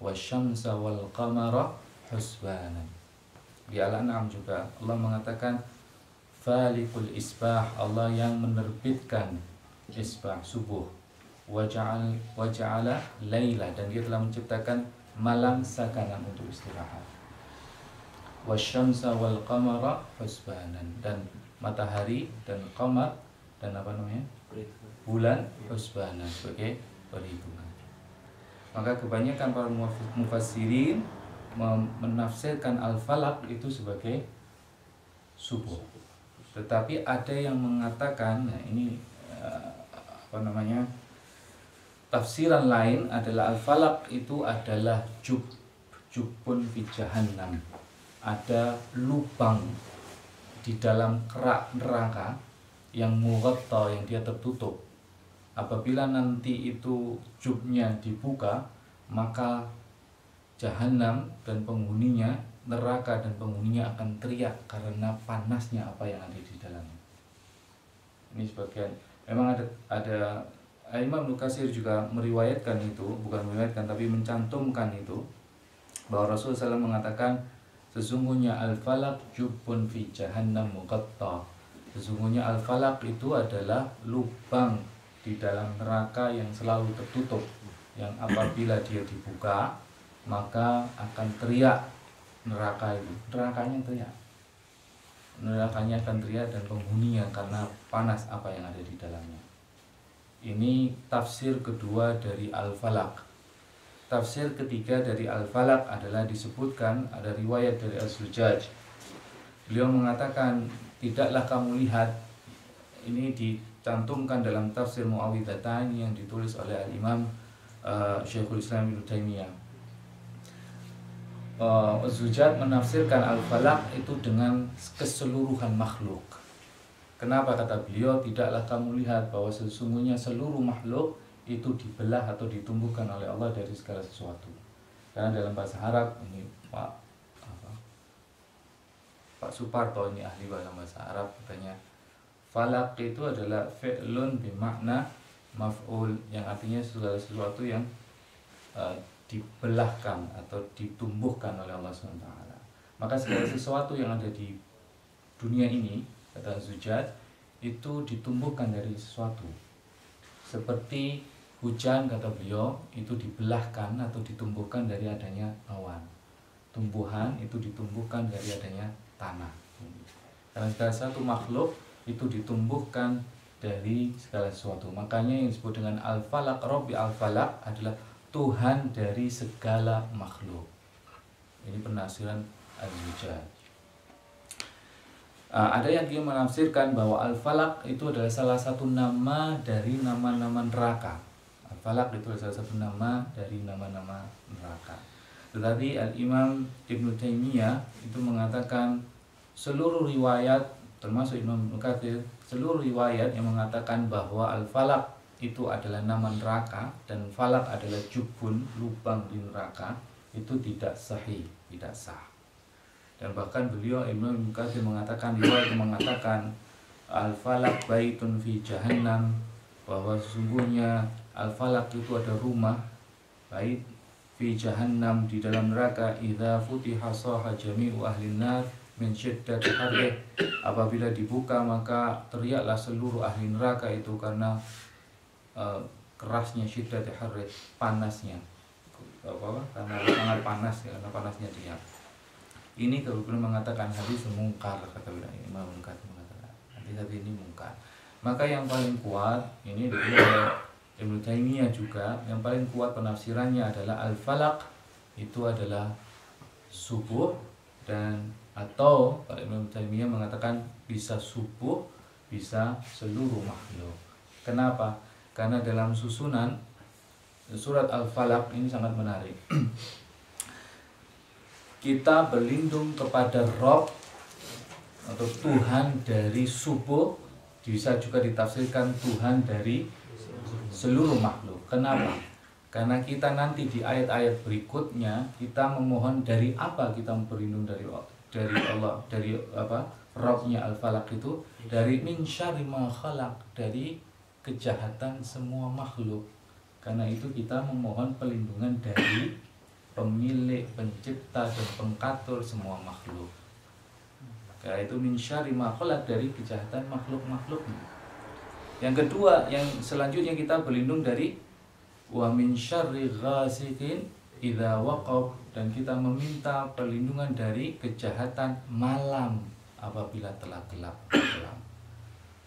wasyamsa wal qamara husbanan. Di Al-An'am juga Allah mengatakan faliqul isbah, Allah yang menerbitkan isbah, subuh, wa ja'ala laila, dan dia telah menciptakan malam sakanan untuk istirahat, wasyamsa wal qamara husbanan, dan matahari dan qamar dan bulan husbanan sebagai perhitungan. Maka kebanyakan para mufassirin menafsirkan Al-Falaq itu sebagai subuh. Tetapi ada yang mengatakan, tafsiran lain adalah Al-Falaq itu adalah jubun fi jahannam. Ada lubang di dalam kerak neraka yang mughatta, yang dia tertutup. Apabila nanti itu jubnya dibuka, maka Jahannam dan penghuninya, neraka dan penghuninya akan teriak karena panasnya apa yang ada di dalamnya. Ini sebagian. Memang ada Imam Ibnu Katsir juga meriwayatkan itu, bukan meriwayatkan tapi mencantumkan itu, bahwa Rasulullah SAW mengatakan sesungguhnya Al-Falaq jubbun fi jahannam muqatta. Sesungguhnya Al-Falaq itu adalah lubang di dalam neraka yang selalu tertutup, yang apabila dia dibuka maka akan teriak neraka itu. Nerakanya akan teriak dan penghuninya karena panas apa yang ada di dalamnya. Ini tafsir kedua dari Al-Falaq. Tafsir ketiga dari Al-Falaq adalah disebutkan, ada riwayat dari As-Sujaj. Beliau mengatakan, tidaklah kamu lihat, ini dicantumkan dalam tafsir Mu'awwidhatayn yang ditulis oleh Al-Imam Syekhul Islam Ibnu Taimiyah. Az-Zujaj menafsirkan Al-Falaq itu dengan keseluruhan makhluk. Kenapa kata beliau, tidaklah kamu lihat bahwa sesungguhnya seluruh makhluk itu dibelah atau ditumbuhkan oleh Allah dari segala sesuatu. Karena dalam bahasa Arab, ini Pak Suparto ini ahli bahasa Arab, katanya falaq itu adalah fi'lun bimakna maf'ul, yang artinya segala sesuatu yang dibelahkan atau ditumbuhkan oleh Allah SWT. Maka segala sesuatu yang ada di dunia ini, kata Zujad, itu ditumbuhkan dari sesuatu. Seperti hujan, kata beliau, itu dibelahkan atau ditumbuhkan dari adanya awan. Tumbuhan itu ditumbuhkan dari adanya tanah. Karena segala satu makhluk itu ditumbuhkan dari segala sesuatu. Makanya yang disebut dengan Al-Falaq, Rabbi Al-Falaq adalah Tuhan dari segala makhluk. Ini penafsiran Az-Zujaj. Ada yang menafsirkan bahwa Al-Falaq itu adalah salah satu nama dari nama-nama neraka. Al-Falaq itu adalah salah satu nama dari nama-nama neraka. Tetapi Al-Imam Ibnu Taimiyah itu mengatakan seluruh riwayat, termasuk Imam Ibnu Katsir, seluruh riwayat yang mengatakan bahwa Al-Falaq itu adalah nama neraka dan falak adalah jubun, lubang di neraka, itu tidak sahih, tidak sah. Dan bahkan beliau Imam Ibnu Katsir mengatakan, riwayat yang mengatakan Al-Falaq baitun fi jahannam, bahwa sesungguhnya Al-Falaq itu ada rumah, bait fi jahannam, di dalam neraka, idza futiha saha jami'u ahlin nar min syiddati harrih, apabila dibuka maka teriaklah seluruh ahli neraka itu karena kerasnya syiddati harrih, panasnya, karena sangat panas, karena panasnya dia. Ini kemudian mengatakan hadis mungkar, kata Imam Ibnu Katsir mengatakan hadis ini mungkar. Maka yang paling kuat ini dari Ibnu Taimiyah juga, yang paling kuat penafsirannya adalah Al-Falaq itu adalah subuh, dan atau Ibnu Taimiyah mengatakan bisa subuh, bisa seluruh makhluk. Kenapa? Karena dalam susunan surat Al-Falaq ini sangat menarik. Kita berlindung kepada Rabb atau Tuhan dari subuh, bisa juga ditafsirkan Tuhan dari seluruh makhluk. Kenapa? Karena kita nanti di ayat-ayat berikutnya kita memohon dari apa kita berlindung dari Allah, dari apa? Rabbnya Al-Falaq itu dari min syarri ma khalaq, dari kejahatan semua makhluk. Karena itu kita memohon perlindungan dari pemilik, pencipta dan pengkatur semua makhluk. Karena itu min syarri ma khalaq, dari kejahatan makhluk-makhluknya. Yang kedua, yang selanjutnya kita berlindung dari wa min syarri ghasiqin idza waqab, dan kita meminta perlindungan dari kejahatan malam apabila telah gelap.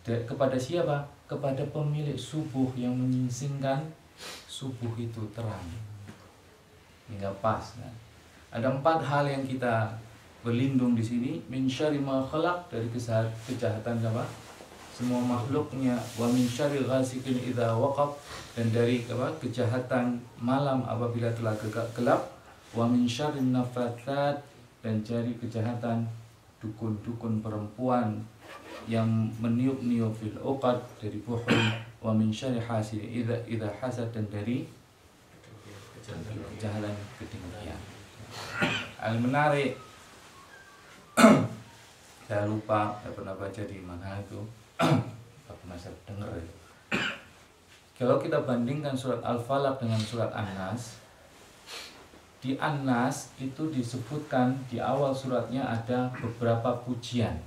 Kepada siapa? Kepada pemilik subuh yang menyingsingkan subuh itu terang hingga pas. Kan? Ada 4 hal yang kita berlindung di sini. Min syarri ma khalaq, dari kejahatan apa? Semua makhluknya. Wa min syarri ghasiqin idza waqab, dan dari apa? Kejahatan malam apabila telah gelap. Wa min syarri nafathat, dan dari kejahatan dukun-dukun perempuan yang meniup-niup fil uqad, dari pohon. Wa min syarri hasidin idza hasad, dan dari kejahatan kedengkian. Menarik. Saya lupa, saya pernah baca di mana itu. Pernah saya dengar itu. Kalau kita bandingkan surat Al-Falaq dengan surat An-Nas, di An-Nas itu disebutkan di awal suratnya ada beberapa pujian.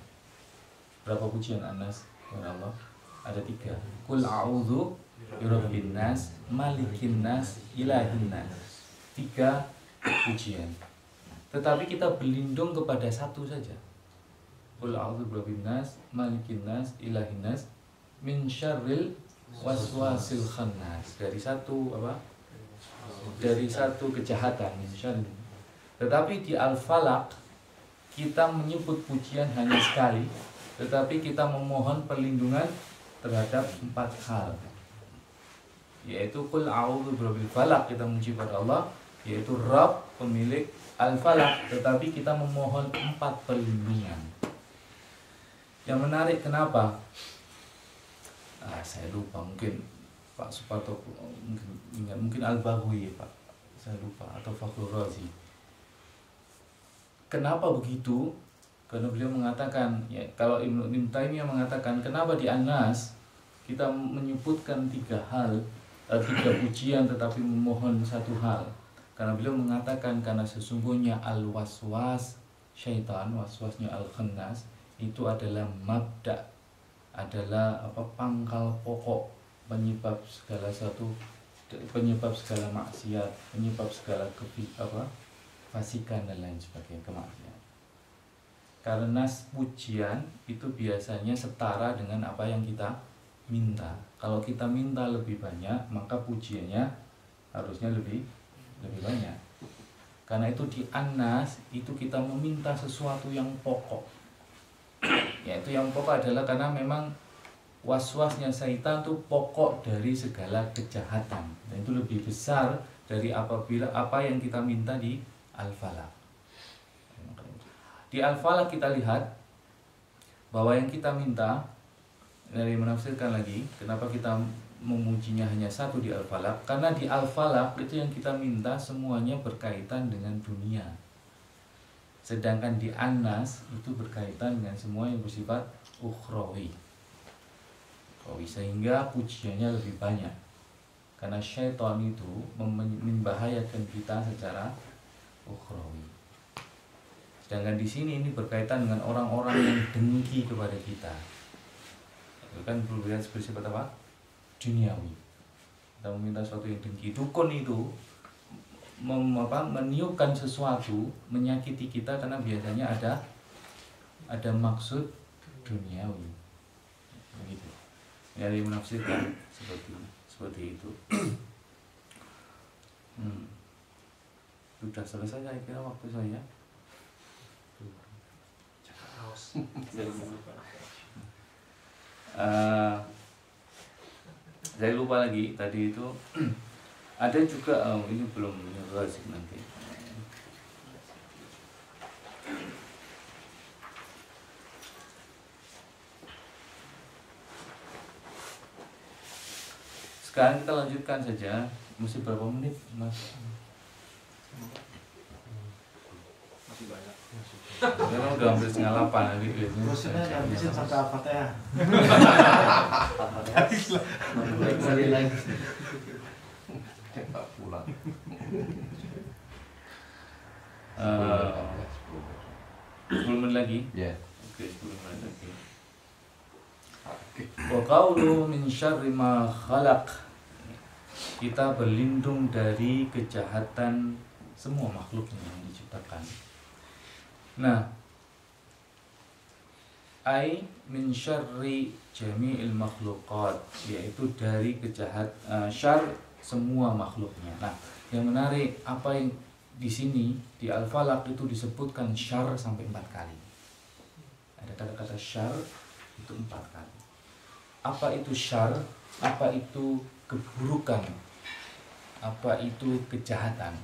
Berapa pujian An-Nas? Ya Allah, ada 3. Qul a'udzu birabbin nas, malikin nas, ilahin nas. 3 pujian. Tetapi kita berlindung kepada satu saja. Qul a'udzu birabbin nas, malikin nas, ilahin nas, min syarril waswasil khannas. Dari satu apa? Dari satu kejahatan, min syarril. Tetapi di Al-Falaq kita menyebut pujian hanya sekali, tetapi kita memohon perlindungan terhadap 4 hal. Yaitu qul a'udzu birabbil falaq, kita memuji pada Allah, yaitu Rabb, pemilik Al-Falaq, tetapi kita memohon 4 perlindungan. Yang menarik, kenapa? Saya lupa, mungkin Pak Suparto mungkin Al-Baghawi, Pak, saya lupa, atau Fakhrul Razi. Kenapa begitu? Karena beliau mengatakan, ya, kalau Ibnu Taimiyah mengatakan, kenapa di An-Nas kita menyebutkan 3 hal, 3 pujian tetapi memohon 1 hal? Karena beliau mengatakan karena sesungguhnya al-waswas syaitan, waswasnya al-khannas, itu adalah mabda, adalah apa, pangkal pokok penyebab segala maksiat, penyebab segala fasikan dan lain sebagainya, kemaksiatan. Karena pujian itu biasanya setara dengan apa yang kita minta. Kalau kita minta lebih banyak, maka pujiannya harusnya lebih banyak. Karena itu di An-Nas itu kita meminta sesuatu yang pokok. Yaitu yang pokok adalah karena memang waswasnya syaitan itu pokok dari segala kejahatan, dan itu lebih besar dari apabila apa yang kita minta di Al-Falaq. Di Al-Falaq kita lihat bahwa yang kita minta, dari menafsirkan lagi kenapa kita memujinya hanya satu di Al-Falaq, karena di Al-Falaq itu yang kita minta semuanya berkaitan dengan dunia, sedangkan di An-Nas itu berkaitan dengan semua yang bersifat ukhrawi, sehingga pujiannya lebih banyak, karena syaitan itu membahayakan kita secara ukhrawi. Sedangkan di sini ini berkaitan dengan orang-orang yang dengki kepada kita. Itu kan berbeda bersifat apa? Duniawi. Kita meminta sesuatu yang dengki. Dukun itu meniupkan sesuatu, menyakiti kita karena biasanya ada maksud duniawi. Begitu. Dari menafsirkan seperti itu. Sudah selesai saya kira waktu saya. Saya lupa lagi tadi itu ada juga ini belum rasik nanti. Sekarang kita lanjutkan saja. Mesti berapa menit, Mas? Masih banyak. Sekarang udah hampir setengah 8 nanti biasanya. Terusnya habisin sampai Al-Fatihah. Sekali lagi. Pulang. 10 menit lagi? Ya. Oke, 10 menit lagi. Wa qawlu min syarri ma khalaq. Kita berlindung dari kejahatan semua makhluknya yang diciptakan. Nah, ai min syarri jami'il makhluqat, yaitu dari syar semua makhluknya. Nah, yang menarik apa yang di sini di Al-Falaq itu disebutkan syar sampai 4 kali. Ada kata-kata syar itu 4 kali. Apa itu syar? Apa itu keburukan? Apa itu kejahatan?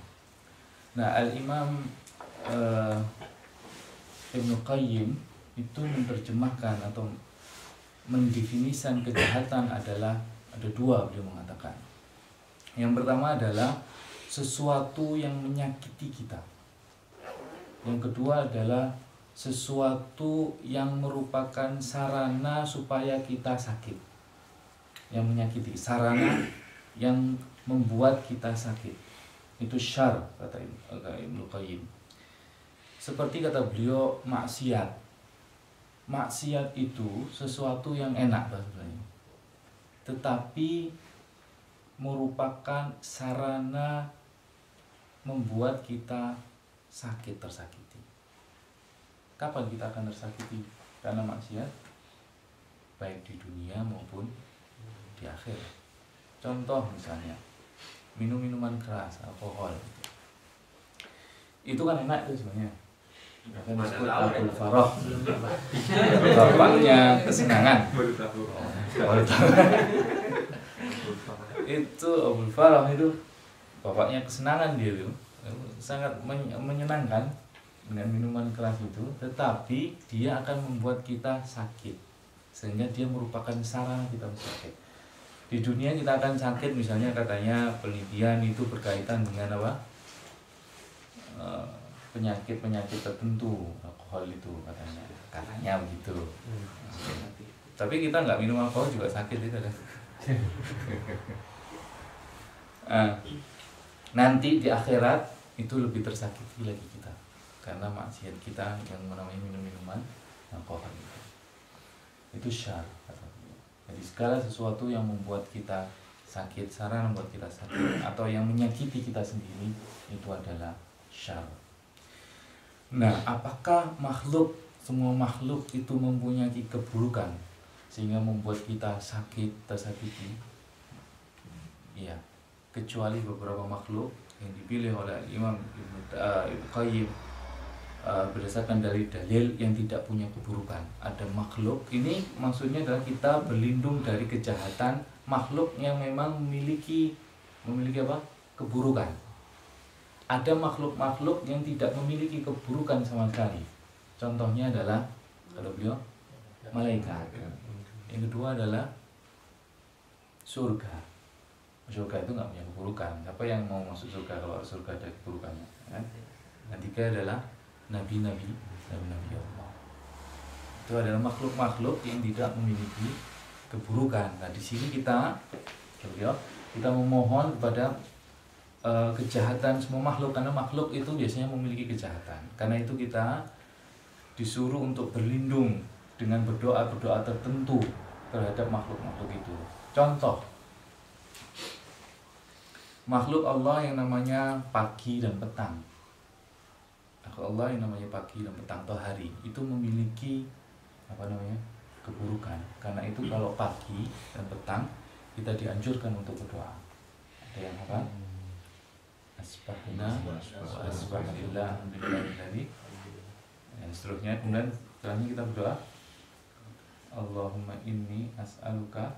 Nah, Al-Imam Ibnu Qayyim itu menerjemahkan atau mendefinisikan kejahatan adalah ada 2, beliau mengatakan. Yang pertama adalah sesuatu yang menyakiti kita. Yang kedua adalah sesuatu yang merupakan sarana supaya kita sakit. Yang menyakiti, sarana yang membuat kita sakit. Itu syar, kata Ibnu Qayyim. Seperti kata beliau, maksiat. Maksiat itu sesuatu yang enak sebenarnya, tetapi merupakan sarana membuat kita tersakiti. Kapan kita akan tersakiti karena maksiat? Baik di dunia maupun di akhirat. Contoh misalnya, minum-minuman keras, alkohol. Itu kan enak tuh sebenarnya. Kan disebut Abul Farah. Bapaknya kesenangan. Itu Abul Farah itu bapaknya kesenangan, dia itu sangat menyenangkan dengan minuman keras itu, tetapi dia akan membuat kita sakit, sehingga dia merupakan sarana kita sakit. Di dunia kita akan sakit, misalnya katanya penelitian itu berkaitan dengan apa? Penyakit-penyakit tertentu, alkohol itu katanya begitu. Tapi kita nggak minum alkohol juga sakit itu kan. Nanti di akhirat itu lebih tersakiti lagi kita karena maksiat kita yang namanya minum-minuman alkohol itu syar. Jadi segala sesuatu yang membuat kita sakit, sarana membuat kita sakit atau yang menyakiti kita sendiri itu adalah syar. Nah, apakah semua makhluk itu mempunyai keburukan sehingga membuat kita tersakiti? Iya. kecuali beberapa makhluk yang dipilih oleh Imam Ibnu Qayyim berdasarkan dari dalil yang tidak punya keburukan. Ada makhluk, ini maksudnya adalah kita berlindung dari kejahatan makhluk yang memang memiliki apa? Keburukan. Ada makhluk-makhluk yang tidak memiliki keburukan sama sekali. Contohnya adalah kalau beliau malaikat. Yang kedua adalah surga. Surga itu nggak punya keburukan. Siapa yang mau masuk surga kalau surga ada keburukannya? Kan? Yang ketiga adalah nabi-nabi Allah. Itu adalah makhluk-makhluk yang tidak memiliki keburukan. Nah di sini kita memohon kepada kejahatan semua makhluk, karena makhluk itu biasanya memiliki kejahatan. Karena itu kita disuruh untuk berlindung dengan berdoa tertentu terhadap makhluk-makhluk itu. Contoh, makhluk Allah yang namanya pagi dan petang. Makhluk Allah yang namanya pagi dan petang atau hari itu memiliki keburukan. Karena itu kalau pagi dan petang kita dianjurkan untuk berdoa. Ada yang apa? Asbahna wa asbahillah alhamdulillah. Dan seterusnya, kemudian setelahnya kita berdoa, Allahumma inni as'aluka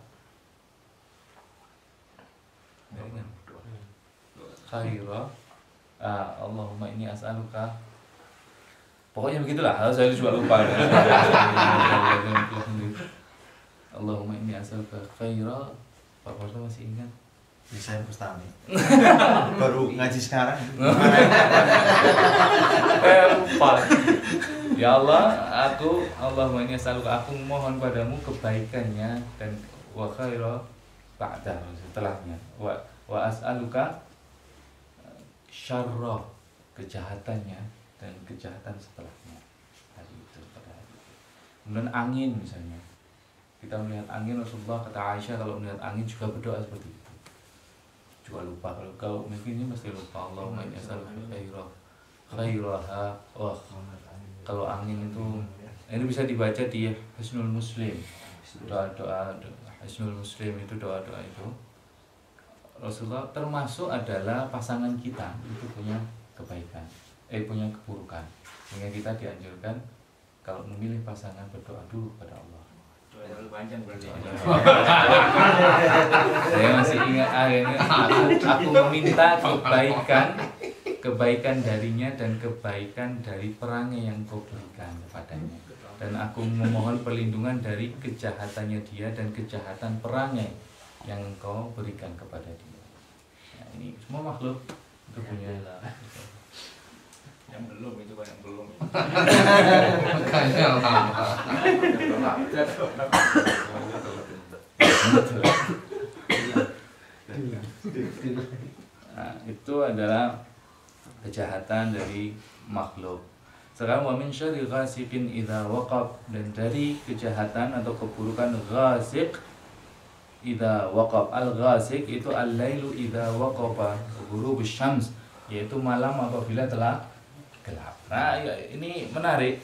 khaira Allahumma inni as'aluka, pokoknya begitulah, saya juga lupa. Allahumma inni as'aluka khaira, Pak Parto masih ingat? Saya Bustami. Baru ngaji sekarang. Lupa. Ya Allah, Allahumma inni as'aluka, aku mohon padamu kebaikannya dan wa khaira ba'da, setelahnya. Wa as'aluka syarra, kejahatannya dan kejahatan setelahnya. Hari itu, pada hari itu. Kemudian angin misalnya. Kita melihat angin, Rasulullah kata Aisyah kalau melihat angin juga berdoa seperti itu. Juga lupa, kalau mungkin ini mesti lupa. Allahumma inni as'aluka khairaha. Oh, kalau angin itu ini bisa dibaca di Hisnul Muslim. Doa-doa Hisnul Muslim itu doa-doa itu. Rasulullah termasuk adalah pasangan kita itu punya kebaikan, punya keburukan. Sehingga kita dianjurkan kalau memilih pasangan berdoa dulu kepada Allah. Terlalu panjang berarti. Saya masih ingat akhirnya aku meminta kebaikan darinya dan kebaikan dari perangai yang kau berikan kepadanya, dan aku memohon perlindungan dari kejahatannya dia dan kejahatan perangai yang engkau berikan kepada dia. Nah, ini semua makhluk itu punya Yang belum itu kan yang belum. Makanya lama. Nah, itu adalah kejahatan dari makhluk. Sekarang wa min syarri ghasiqin idza waqab, dan dari kejahatan atau keburukan ghasiq idza waqab. Al-ghasiq itu al-lailu idza waqaba ghurubus syams, yaitu malam apabila telah gelap. Nah, ini menarik.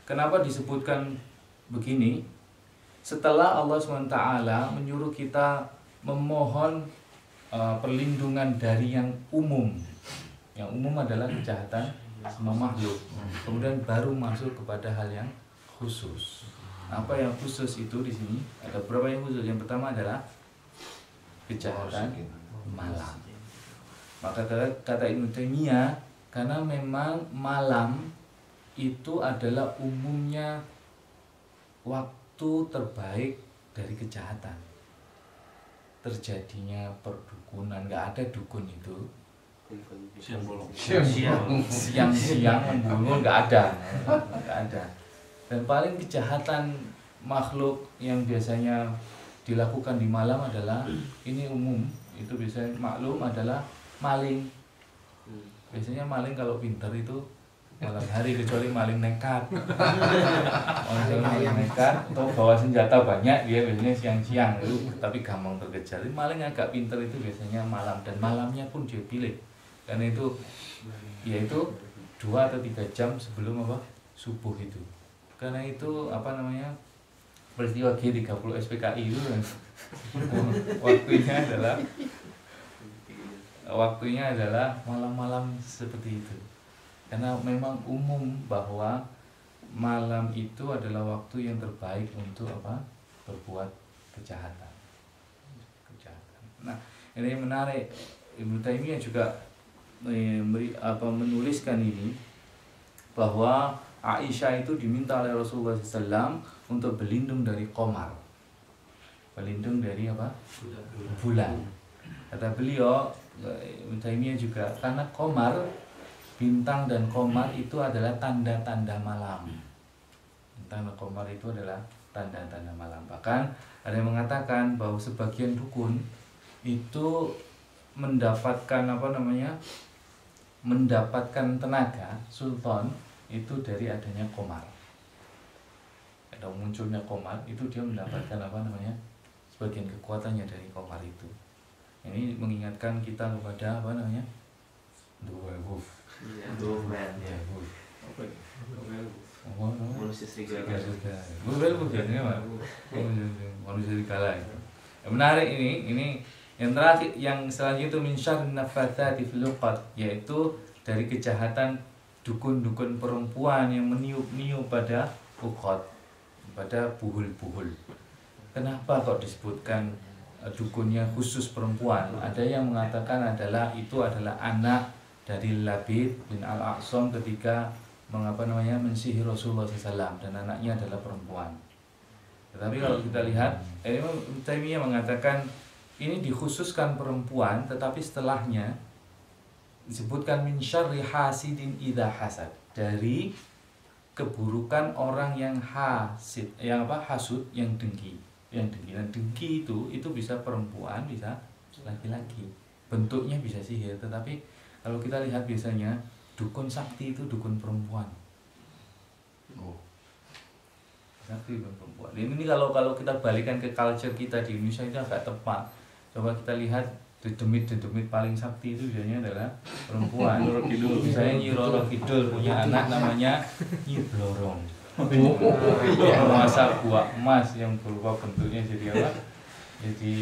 Kenapa disebutkan begini? Setelah Allah SWT menyuruh kita memohon perlindungan dari yang umum. Yang umum adalah kejahatan semua makhluk. Kemudian baru masuk kepada hal yang khusus. Apa yang khusus itu di sini? Ada beberapa yang khusus. Yang pertama adalah kejahatan malam. Maka kata Ibnu Taimiyah, karena memang malam itu adalah umumnya waktu terbaik dari kejahatan. Terjadinya perdukunan, nggak ada dukun itu siang-siang membunuh, nggak ada. Dan paling kejahatan makhluk yang biasanya dilakukan di malam adalah ini umum, itu biasanya maklum adalah maling. Biasanya maling kalau pintar itu malam hari, kecuali maling nekat. Maling nekat atau bawa senjata banyak, dia biasanya siang-siang itu, tapi gampang terkejar. Maling agak pintar itu biasanya malam, dan malamnya pun dia pilih. Karena itu yaitu 2 atau 3 jam sebelum subuh itu. Karena itu peristiwa G30 SPKI itu waktunya adalah waktunya adalah malam-malam seperti itu. Karena memang umum bahwa malam itu adalah waktu yang terbaik untuk apa? Berbuat kejahatan. Nah, ini yang menarik. Ibnu Taimiyah juga menuliskan ini bahwa Aisyah itu diminta oleh Rasulullah SAW untuk berlindung dari qamar. Berlindung dari apa? Bulan. Kata beliau, Ibnu Taimiyah juga, karena qamar, bintang dan qamar itu adalah tanda-tanda malam. Bintang dan qamar itu adalah tanda-tanda malam. Bahkan ada yang mengatakan bahwa sebagian dukun itu mendapatkan tenaga sultan itu dari adanya qamar. Ada munculnya qamar itu dia mendapatkan sebagian kekuatannya dari qamar itu. Ini mengingatkan kita kepada werewolf. Manusia serigala. Werewolf manusia serigala. Yang menarik ini yang terakhir, yang selanjutnya itu min syarrin naffatsati fil 'uqad, yaitu dari kejahatan dukun-dukun perempuan yang meniup-niup pada uqad, pada buhul-buhul. Kenapa kok disebutkan dukunnya khusus perempuan? Ada yang mengatakan itu adalah anak dari Labid bin Al-A'sam ketika mensihir Rasulullah SAW, dan anaknya adalah perempuan. Tetapi kalau kita lihat, Imam Taimiyah mengatakan ini dikhususkan perempuan, tetapi setelahnya disebutkan min syarri hasidin idza hasad, dari keburukan orang yang hasud, yang dengki. Dan dengki itu bisa perempuan, bisa laki-laki. Bentuknya bisa sihir, tetapi kalau kita lihat biasanya dukun sakti itu dukun perempuan. Sakti dukun perempuan. Ini kalau kita balikan ke culture kita di Indonesia itu agak tepat. Coba kita lihat dedemit paling sakti itu biasanya adalah perempuan. Misalnya Nyi Roro Kidul punya anak namanya Nyi Blorong. Masa buah emas yang berupa bentuknya jadi apa? Jadi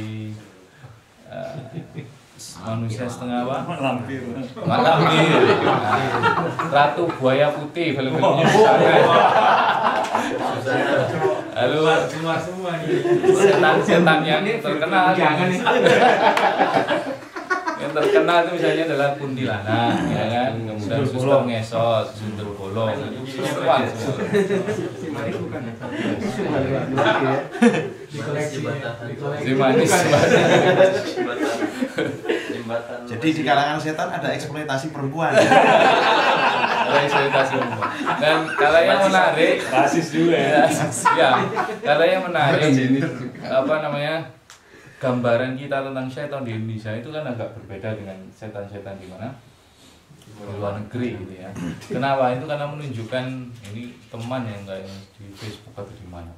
manusia setengah apa? Lampir. Ratu buaya putih film-filmnya lalu semua setan yang terkenal yang terkenal itu misalnya adalah kuntilanak, ya kan, kemudian suster ngesot, sundel bolong, semua. Si manis. Jadi di kalangan setan ada eksploitasi perempuan. Ada eksploitasi perempuan. Dan kalau yang menarik, Rasis juga ya. ya, kalau yang menarik, gambaran kita tentang setan di Indonesia itu kan agak berbeda dengan setan-setan di mana? Di luar negeri gitu ya. Kenapa? Itu karena menunjukkan, ini teman yang kayak di Facebook atau di mana,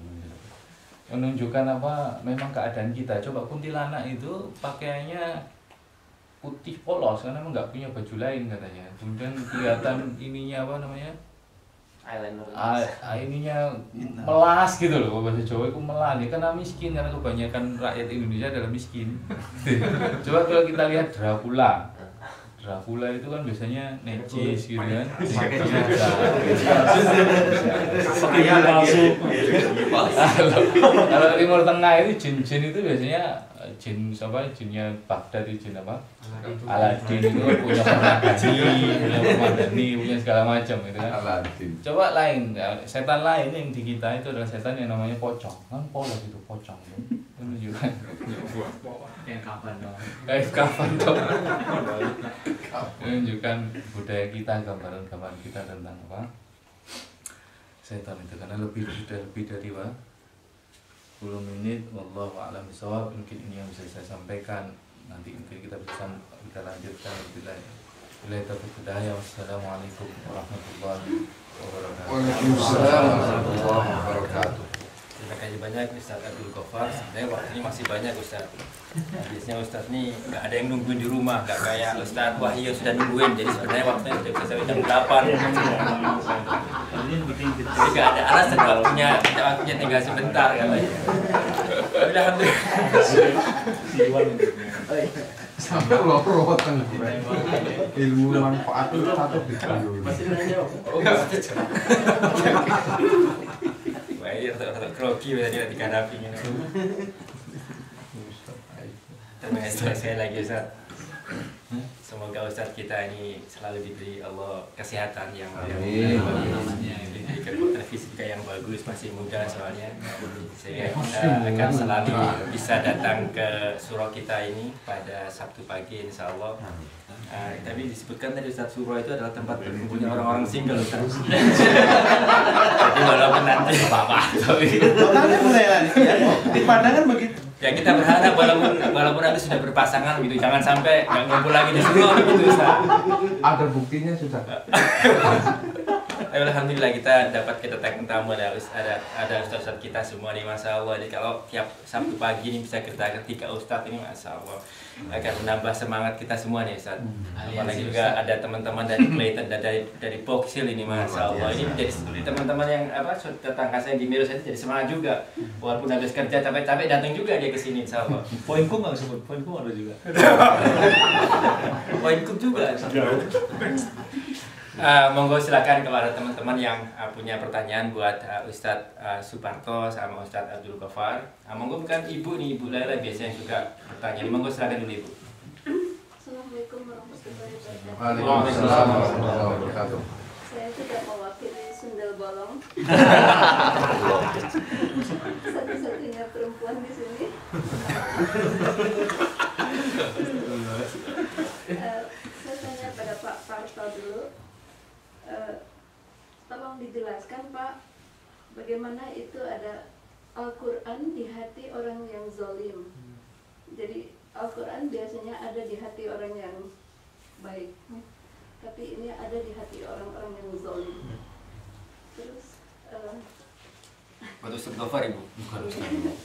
menunjukkan memang keadaan kita. Coba kuntilanak itu pakaiannya putih polos karena memang nggak punya baju lain katanya. Kemudian kelihatan ininya Eyeliner. Ininya melas gitu loh, bahasa Jawa itu melas ya, karena miskin, karena kebanyakan rakyat Indonesia adalah miskin. Coba kalau kita lihat Dracula itu kan biasanya necis gitu kan. Kalau Timur Tengah itu jin-jin itu biasanya jinnya Baghdad itu jin apa? Aladin itu punya pemadani, punya segala macam gitu kan. Coba lain, setan lain yang di kita itu adalah setan yang namanya pocong. Kan polos itu pocong. Menunjukkan kapan dong. Menunjukkan budaya kita, gambaran-gambaran kita tentang setan itu, karena lebih dari 10 menit. Wallahu a'lam bishawab. Mungkin ini yang bisa saya sampaikan. Nanti mungkin kita lanjutkan. Bila taufiq hidayah. Wassalamualaikum warahmatullahi wabarakatuh. Waalaikumsalam warahmatullahi wabarakatuh. Terima kasih banyak Ustaz Abdul Ghaffar. Sebenarnya waktunya masih banyak Ustaz. Biasanya Ustaz nih nggak ada yang nungguin di rumah, nggak kayak Ustaz Wahyu sudah nungguin. Jadi sebenarnya waktunya sudah bisa sampai jam 8. Jadi nggak ada alasan waktunya tinggal sebentar katanya. Alhamdulillah. Sampai loro teng. Ilmu manfaat itu satu video. Masih nanya. Oh, wah, ini rata-rata grogi tadi dihadapi ini. Terima kasih sekali lagi Ustaz. Semoga Ustaz kita ini selalu diberi Allah kesehatan yang diberi kekuatan fisika yang bagus, masih muda soalnya, sehingga kita akan selalu bisa datang ke surau kita ini pada Sabtu pagi insya Allah. Tapi disebutkan tadi Ustaz, surau itu adalah tempat berkumpulnya orang-orang single Ustaz. Jadi walaupun nanti apa-apa Di pandangan begitu. ya kita berharap walaupun nanti sudah berpasangan gitu, jangan sampai nggak ngumpul lagi di surau gitu Ustaz. Ada buktinya sudah. Alhamdulillah kita dapat kedatangan tamu, ada ustaz kita semua nih, masya Allah. Jadi kalau tiap Sabtu pagi ini bisa kita ketika ustaz ini, masya Allah akan menambah semangat kita semua nih Ustaz. Apalagi juga ada teman-teman dari Clayton dan dari Boxhill ini, masya Allah. Ini menjadi teman-teman yang tetangga saya di Mirus ini jadi semangat juga. Walaupun habis kerja capek-capek datang juga dia ke sini, insya Allah. Poinku nggak sebut, poinku ada juga. Poinku juga. Monggo silakan kepada teman-teman yang punya pertanyaan buat Ustadz Suparto sama Ustadz Abdul Ghaffar. Monggo bukan ibu nih, Ibu Laila biasanya juga bertanya. Monggo silakan dulu Ibu. Assalamualaikum warahmatullahi wabarakatuh. Waalaikumsalam warahmatullahi wabarakatuh. Saya tidak mewakili Sundel Bolong. Satu-satunya perempuan di sini. Saya tanya pada Pak Parto dulu. Tolong dijelaskan Pak, bagaimana itu ada Al-Quran di hati orang yang zalim. Jadi Al-Quran biasanya ada di hati orang yang baik, tapi ini ada di hati orang-orang yang zalim. Terus Buat Ustadz Ghaffar Ibu, bukan Ustadz.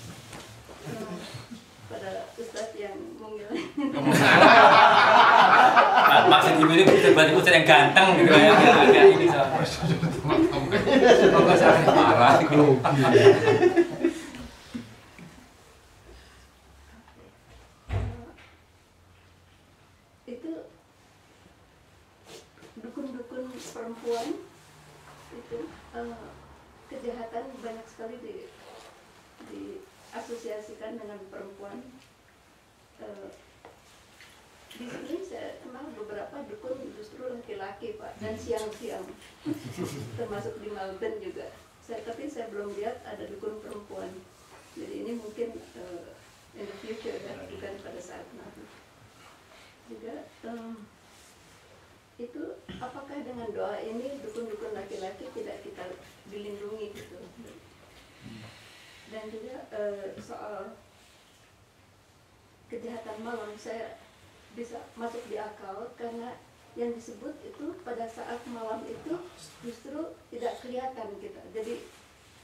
pada Ustadz yang memilih. Maksud Ibu ini tiba-tiba Ustadz yang ganteng gitu ya, agak ini soalnya. Parah Itu dukun-dukun perempuan itu kejahatan banyak sekali diasosiasikan dengan perempuan. Di sini saya kenal beberapa dukun justru laki-laki Pak, dan siang-siang, termasuk di Melbourne juga. Tapi saya belum lihat ada dukun perempuan. Jadi ini mungkin in the future ya, bukan pada saat nanti. Juga itu apakah dengan doa ini dukun-dukun laki-laki tidak kita dilindungi gitu. Dan juga soal kejahatan malam, saya bisa masuk di akal karena yang disebut itu pada saat malam itu justru tidak kelihatan kita, jadi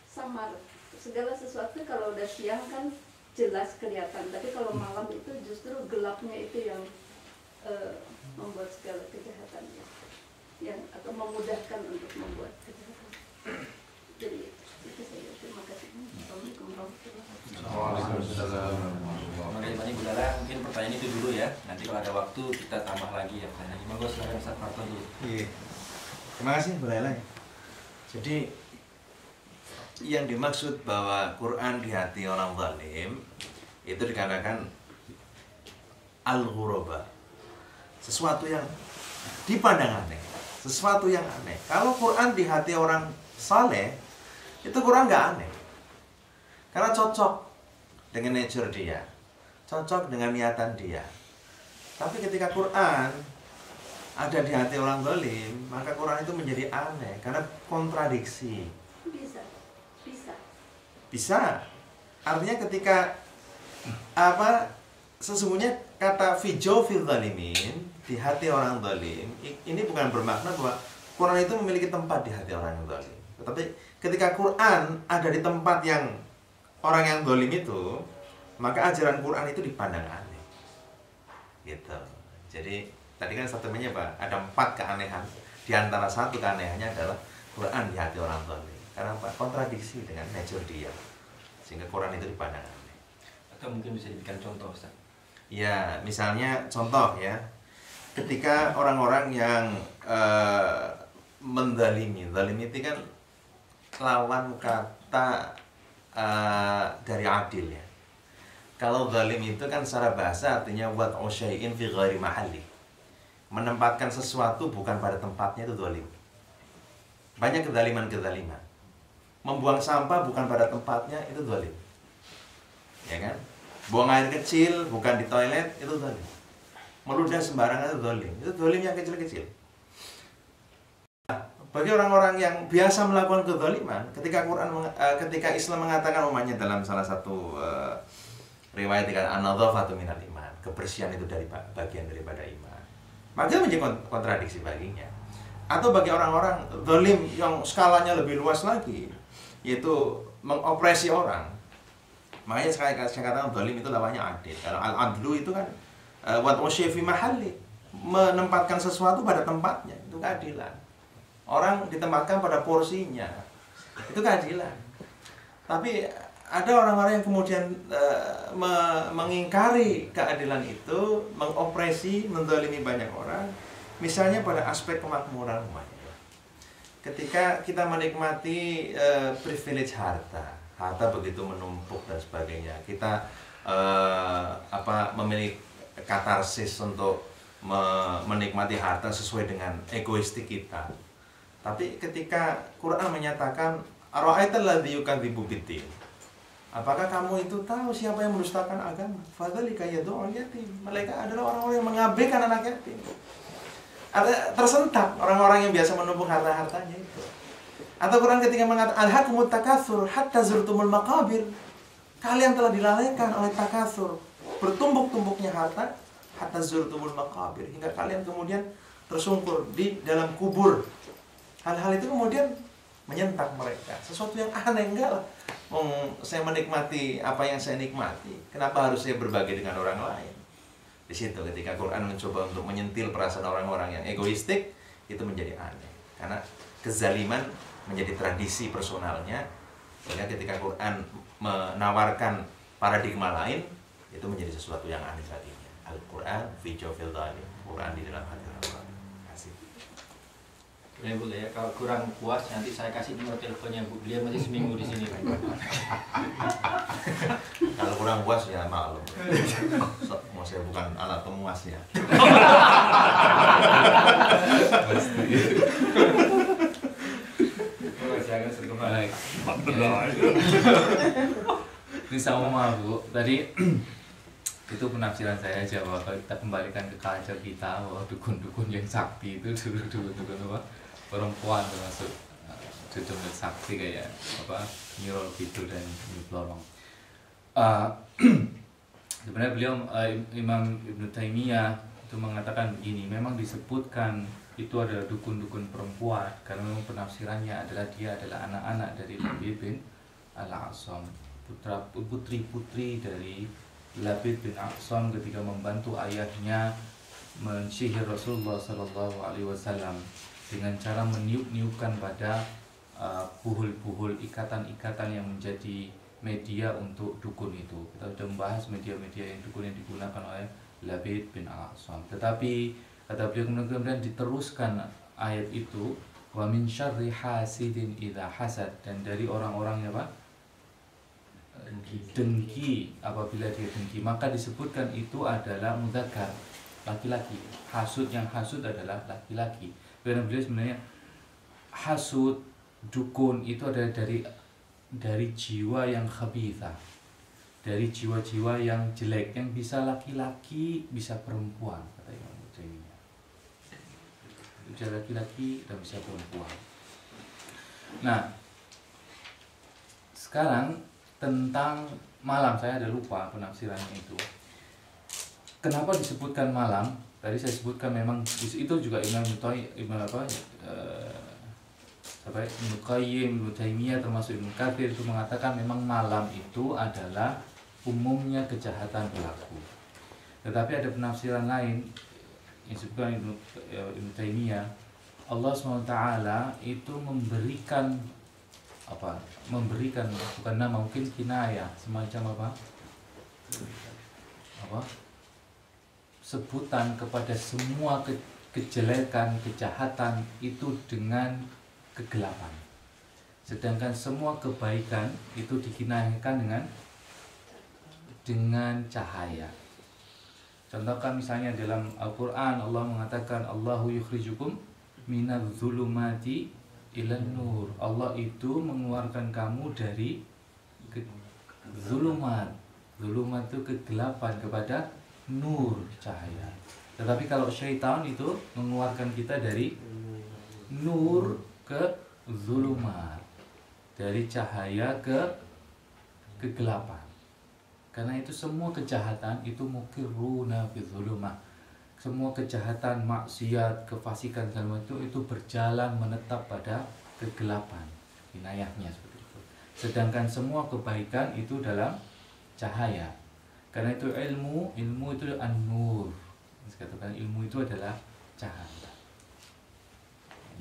samar. Segala sesuatu kalau udah siang kan jelas kelihatan, tapi kalau malam itu justru gelapnya itu yang membuat segala kejahatan yang atau memudahkan untuk membuat kejahatan. Jadi itu saja, terima kasih. Assalamualaikum warahmatullahi wabarakatuh. Bagaimana Ibu Laila, mungkin pertanyaan itu dulu ya. Nanti kalau ada waktu kita tambah lagi ya pertanyaan. Monggo silakan Ustadz Parto dulu. Iya. Terima kasih Bu Laila. Jadi yang dimaksud bahwa Quran di hati orang zalim itu dikatakan al-ghuraba, sesuatu yang dipandang aneh, sesuatu yang aneh. Kalau Quran di hati orang saleh, itu Quran nggak aneh, karena cocok dengan nature dia, cocok dengan niatan dia. Tapi ketika Quran ada di hati orang zalim, maka Quran itu menjadi aneh karena kontradiksi. Bisa. Artinya ketika sesungguhnya kata fijo fil zalimin, di hati orang zalim, ini bukan bermakna bahwa Quran itu memiliki tempat di hati orang yang zalim. Tetapi ketika Quran ada di tempat yang orang yang zalim itu, maka ajaran Quran itu dipandang aneh. Gitu. Jadi tadi kan statementnya apa? Ada 4 keanehan. Di antara satu keanehannya adalah Quran di hati orang zalim. Karena apa? Kontradiksi dengan nature dia. Sehingga Quran itu dipandang aneh. Atau mungkin bisa diberikan contoh Ustaz. Ya, misalnya contoh ya, ketika orang-orang yang mendalimi, zalim itu kan lawan kata dari adil ya. Kalau zalim itu kan secara bahasa artinya wad'u syai'in fi ghairi mahalli. Menempatkan sesuatu bukan pada tempatnya itu zalim. Banyak kezaliman-kezaliman. Membuang sampah bukan pada tempatnya itu zalim. Ya kan? Buang air kecil bukan di toilet itu zalim. Meludah sembarangan itu zalim. Itu zalim yang kecil-kecil. Bagi orang-orang yang biasa melakukan kezaliman, ketika Islam mengatakan umpamanya dalam salah satu riwayat dikatakan an-nadhafatu minal iman, kebersihan itu dari bagian daripada iman, maka menjadi kontradiksi baginya. Atau bagi orang-orang zalim yang skalanya lebih luas lagi, yaitu mengopresi orang, makanya saya katakan zalim itu lawannya adil. Kalau al-adlu itu kan wad'u syai' fi mahalli, menempatkan sesuatu pada tempatnya, itu keadilan. Orang ditempatkan pada porsinya, itu keadilan. Tapi ada orang-orang yang kemudian mengingkari keadilan itu, mengopresi, menzalimi banyak orang. Misalnya pada aspek kemakmuran umatnya. Ketika kita menikmati privilege harta begitu menumpuk dan sebagainya, kita memiliki katarsis untuk menikmati harta sesuai dengan egoistik kita. Tapi ketika Quran menyatakan ara'aital ladzi yukadzibu biddin, apakah kamu itu tahu siapa yang mendustakan agama? Fadzalika yad'ul yatim. Mereka adalah orang-orang yang mengabaikan anak yatim. Ada tersentak orang-orang yang biasa menumpuk harta-hartanya itu. Atau Quran ketika mengatakan alhaqumut takatsur hatta zurtumul maqabir. Kalian telah dilalaikan oleh takatsur, bertumbuk-tumbuknya harta hatta zurtumul maqabir, hingga kalian kemudian tersungkur di dalam kubur. Hal-hal itu kemudian menyentak mereka. Sesuatu yang aneh, enggak lah. Saya menikmati apa yang saya nikmati. Kenapa harus saya berbagi dengan orang lain? Di situ ketika Quran mencoba untuk menyentil perasaan orang-orang yang egoistik, itu menjadi aneh. Karena kezaliman menjadi tradisi personalnya. Sehingga ketika Quran menawarkan paradigma lain, itu menjadi sesuatu yang aneh baginya. Al-Quran fi jawfil dhalim. Quran di dalam hati orang. Ya boleh ya, kalau kurang puas nanti saya kasih nomor teleponnya Bu. Beliau masih seminggu di sini. Kalau kurang puas ya maklum. Mau saya bukan alat pemuas ya. Jangan sekembali. Ini sama Bu. Tadi itu penafsiran saya aja, bahwa kalau kita kembalikan ke culture kita, bahwa dukun-dukun yang sakti itu dukun-dukun apa? Perempuan termasuk dukun sakti kayak apa Nyirol Kidul dan Nyi Blorong. Sebenarnya beliau Imam Ibnu Taimiyah itu mengatakan begini, memang disebutkan itu adalah dukun-dukun perempuan karena memang penafsirannya adalah dia adalah anak-anak dari Labid bin Al-A'sam, putri-putri dari Labid bin A'sam ketika membantu ayahnya mensihir Rasulullah SAW dengan cara meniup-niupkan pada buhul-buhul, ikatan-ikatan yang menjadi media untuk dukun itu. Kita sudah membahas media-media yang dukun yang digunakan oleh Labid bin Al-A'sam. Tetapi kata beliau kemudian diteruskan ayat itu, wa min syarri hasidin idza hasad, dan dari orang-orang apa? Dengki, apabila dia dengki, maka disebutkan itu adalah mudzakkar, laki-laki. Hasud, yang hasud adalah laki-laki. Karena beliau sebenarnya hasud, dukun itu adalah dari jiwa yang khabithah, dari jiwa-jiwa yang jelek, yang bisa laki-laki, bisa perempuan, kata Imam Taimiyah. Bisa laki-laki dan bisa perempuan. Nah, sekarang tentang malam, saya ada lupa penafsirannya itu. Kenapa disebutkan malam? Tadi saya sebutkan memang itu juga Imam Qayyim, Ibnu Taimiyah, termasuk Ibnu Katsir itu mengatakan memang malam itu adalah umumnya kejahatan berlaku. Tetapi ada penafsiran lain yang disebutkan Ibnu Taimiyah, Allah SWT itu memberikan bukan nama, mungkin kinayah, semacam apa sebutan kepada semua kejelekan, kejahatan itu dengan kegelapan. Sedangkan semua kebaikan itu dikinayakan dengan cahaya. Contohkan misalnya dalam Al-Quran Allah mengatakan Allahu yukhrijukum minadz zulumati ilan nur. Allah itu mengeluarkan kamu dari zulumat. Zulumat itu kegelapan kepada nur, cahaya. Tetapi kalau syaitan itu mengeluarkan kita dari nur ke zulumat, dari cahaya ke kegelapan. Karena itu semua kejahatan itu mukirruna fi zulumah. Semua kejahatan, maksiat, kefasikan segala itu berjalan menetap pada kegelapan. Inayahnya seperti itu. Sedangkan semua kebaikan itu dalam cahaya. Karena itu ilmu itu an-nur. Dikatakan ilmu itu adalah cahaya.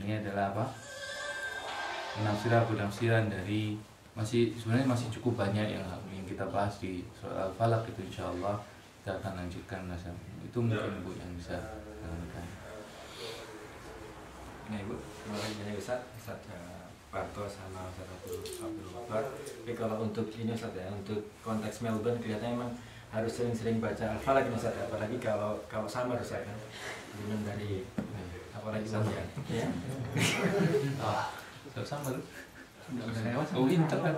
Ini adalah apa? Penafsiran dari sebenarnya masih cukup banyak yang ingin kita bahas di surah Al-Falaq itu, insyaallah kita akan lanjutkan itu mungkin Bu yang bisa menambahkan. Ini Bu, terima kasih banyak Ustaz Parto sama Ustaz Abdul Ghaffar. Tapi kalau untuk ini Ustaz ya, untuk konteks Melbourne kelihatannya memang harus sering-sering baca Al-Falaq ini Ustaz, apalagi kalau samar Ustaz kan. Dengan dari apalagi Ustaz ya. Samar. Oh, winter kan.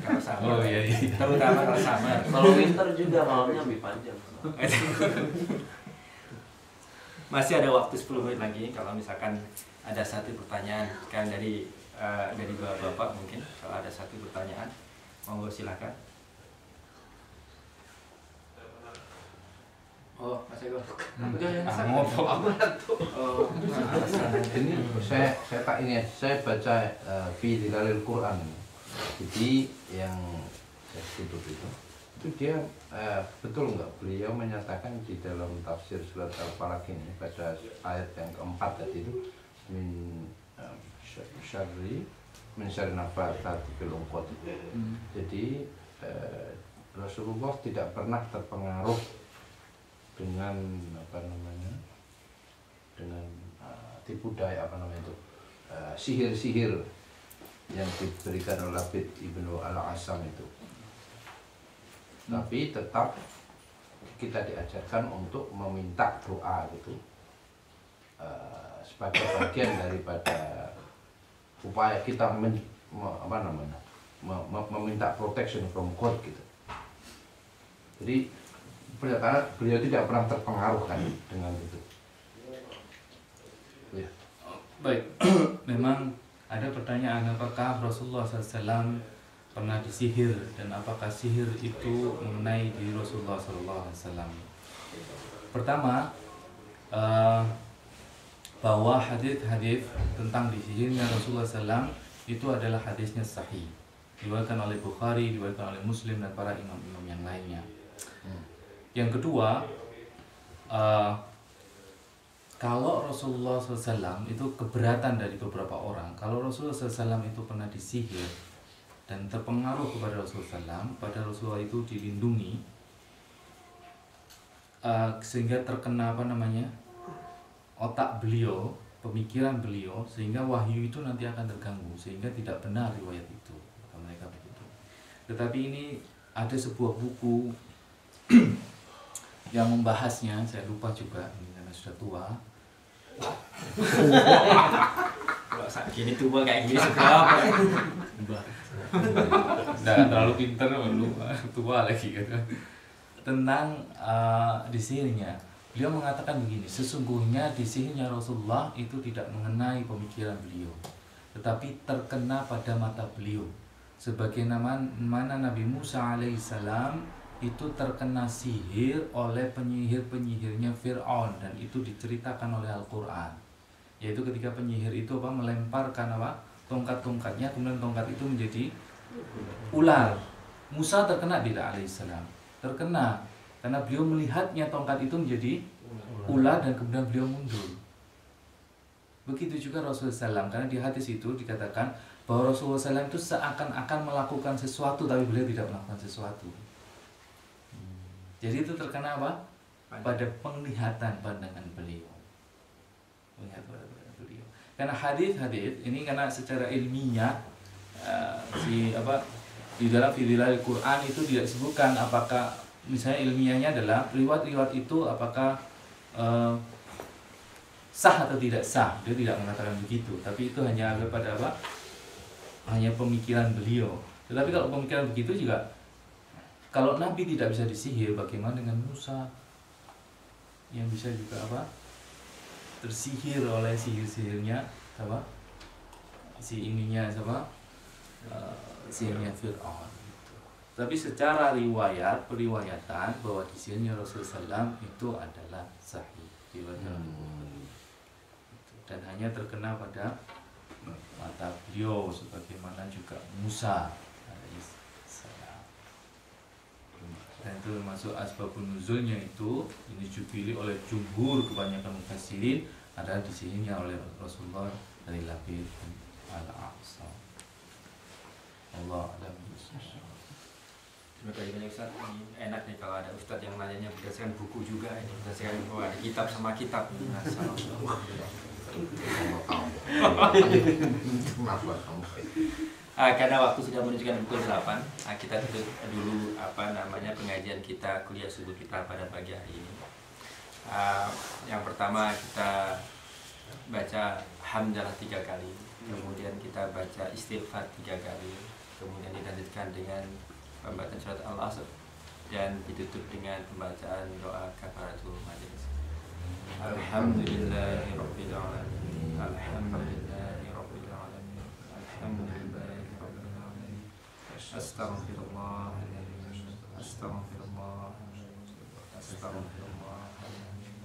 Kalau sama. Oh iya. Terutama kalau sama. Kalau winter juga malamnya lebih panjang. Masih ada waktu 10 menit lagi kalau misalkan ada satu pertanyaan kan dari Bapak mungkin kalau ada satu pertanyaan monggo silakan. Oh, Mas Ego. Ini saya tak ini, saya baca fi dilalil Quran. Jadi yang itu dia betul nggak, beliau menyatakan di dalam tafsir surat Al-Falaq ini pada ayat yang keempat tadi itu min syarri nafatsati fil uqad. Jadi Rasulullah tidak pernah terpengaruh dengan dengan tipu daya sihir-sihir yang diberikan oleh Labid ibnu Al-Asam itu. Tapi tetap kita diajarkan untuk meminta doa gitu, sebagai bagian daripada upaya kita meminta protection from God gitu. Jadi beliau tidak pernah terpengaruh kan dengan itu. Ya. Baik, memang ada pertanyaan apakah Rasulullah SAW pernah disihir dan apakah sihir itu mengenai diri Rasulullah SAW. Pertama, bahwa hadis-hadis tentang disihirnya Rasulullah SAW itu adalah hadisnya sahih, diriwayatkan oleh Bukhari, diriwayatkan oleh Muslim dan para imam-imam yang lainnya. Yang kedua, kalau Rasulullah SAW itu keberatan dari beberapa orang. Kalau Rasulullah SAW itu pernah disihir dan terpengaruh kepada Rasulullah SAW, pada Rasulullah itu dilindungi sehingga terkena otak beliau, pemikiran beliau, sehingga wahyu itu nanti akan terganggu, sehingga tidak benar riwayat itu. Kata mereka begitu. Tetapi ini ada sebuah buku yang membahasnya, saya lupa juga ini karena sudah tua. Kalau saat gini tua kayak gini seberapa? Nggak terlalu pinter, tua lagi gitu. Tentang disihirnya, beliau mengatakan begini: sesungguhnya disihirnya Rasulullah itu tidak mengenai pemikiran beliau, tetapi terkena pada mata beliau. Sebagaimana Nabi Musa alaihissalam itu terkena sihir oleh penyihir-penyihirnya Fir'aun, dan itu diceritakan oleh Al-Quran. Yaitu ketika penyihir itu melemparkan tongkat-tongkatnya, kemudian tongkat itu menjadi ular. Musa terkena tidak alaihissalam, terkena karena beliau melihatnya tongkat itu menjadi ular dan kemudian beliau mundur. Begitu juga Rasulullah SAW, karena di hadis itu dikatakan bahwa Rasulullah SAW itu seakan-akan melakukan sesuatu tapi beliau tidak melakukan sesuatu. Jadi itu terkena pada penglihatan pandangan beliau. Melihat pandangan beliau. Karena hadis-hadis ini karena secara ilmiah di dalam Fidilal Quran itu tidak disebutkan apakah misalnya ilmiahnya adalah riwayat-riwayat itu apakah sah atau tidak sah. Dia tidak mengatakan begitu, tapi itu hanya kepada hanya pemikiran beliau. Tetapi kalau pemikiran begitu juga, kalau Nabi tidak bisa disihir, bagaimana dengan Musa yang bisa juga tersihir oleh sihir-sihirnya sihirnya Fir'aun. Tapi secara periwayatan bahwa disihirnya Rasulullah SAW itu adalah sahih dan hanya terkena pada mata beliau sebagaimana juga Musa alaihissalam. Dan itu termasuk asbabun nuzulnya itu ini dipilih oleh jumhur kebanyakan mufassirin adalah disihirnya oleh Rasulullah dari Labid al-A'sam. Allah alam. Terima kasih banyak Ustaz. Ini enak nih kalau ada Ustaz yang nanyanya berdasarkan buku juga ini, berdasarkan ada kitab sama kitab. Karena waktu sudah menunjukkan pukul 8, kita tutup dulu pengajian kita, kuliah subuh kita pada pagi hari ini. Yang pertama kita baca hamdalah 3 kali, kemudian kita baca istighfar 3 kali, kemudian dilanjutkan dengan pembacaan surat Al-Asr dan ditutup dengan pembacaan doa kafaratul majelis. Alhamdulillahirabbil alamin. Alhamdulillahirabbil alamin. Alhamdulillahirabbil alamin. Astaghfirullahaladzim. Astaghfirullahaladzim. Astaghfirullahaladzim.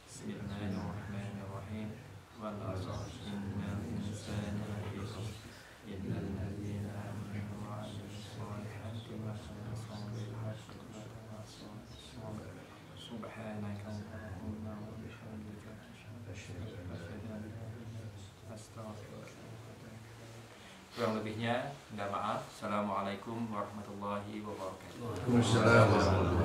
Bismillahirrahmanirrahim. Wal 'asr innal insana lafi khusr. Innal ladzina amanu wa 'amilus solihati wa tawassaw bil haqqi wa tawassaw bis sabr. Subhanaka Allahumma wa bihamdika asyhadu an la ilaha illa anta astaghfiruka wa atubu ilaik. Kurang lebihnya minta maaf. Assalamualaikum warahmatullahi wabarakatuh. Waalaikumsalam warahmatullahi wabarakatuh.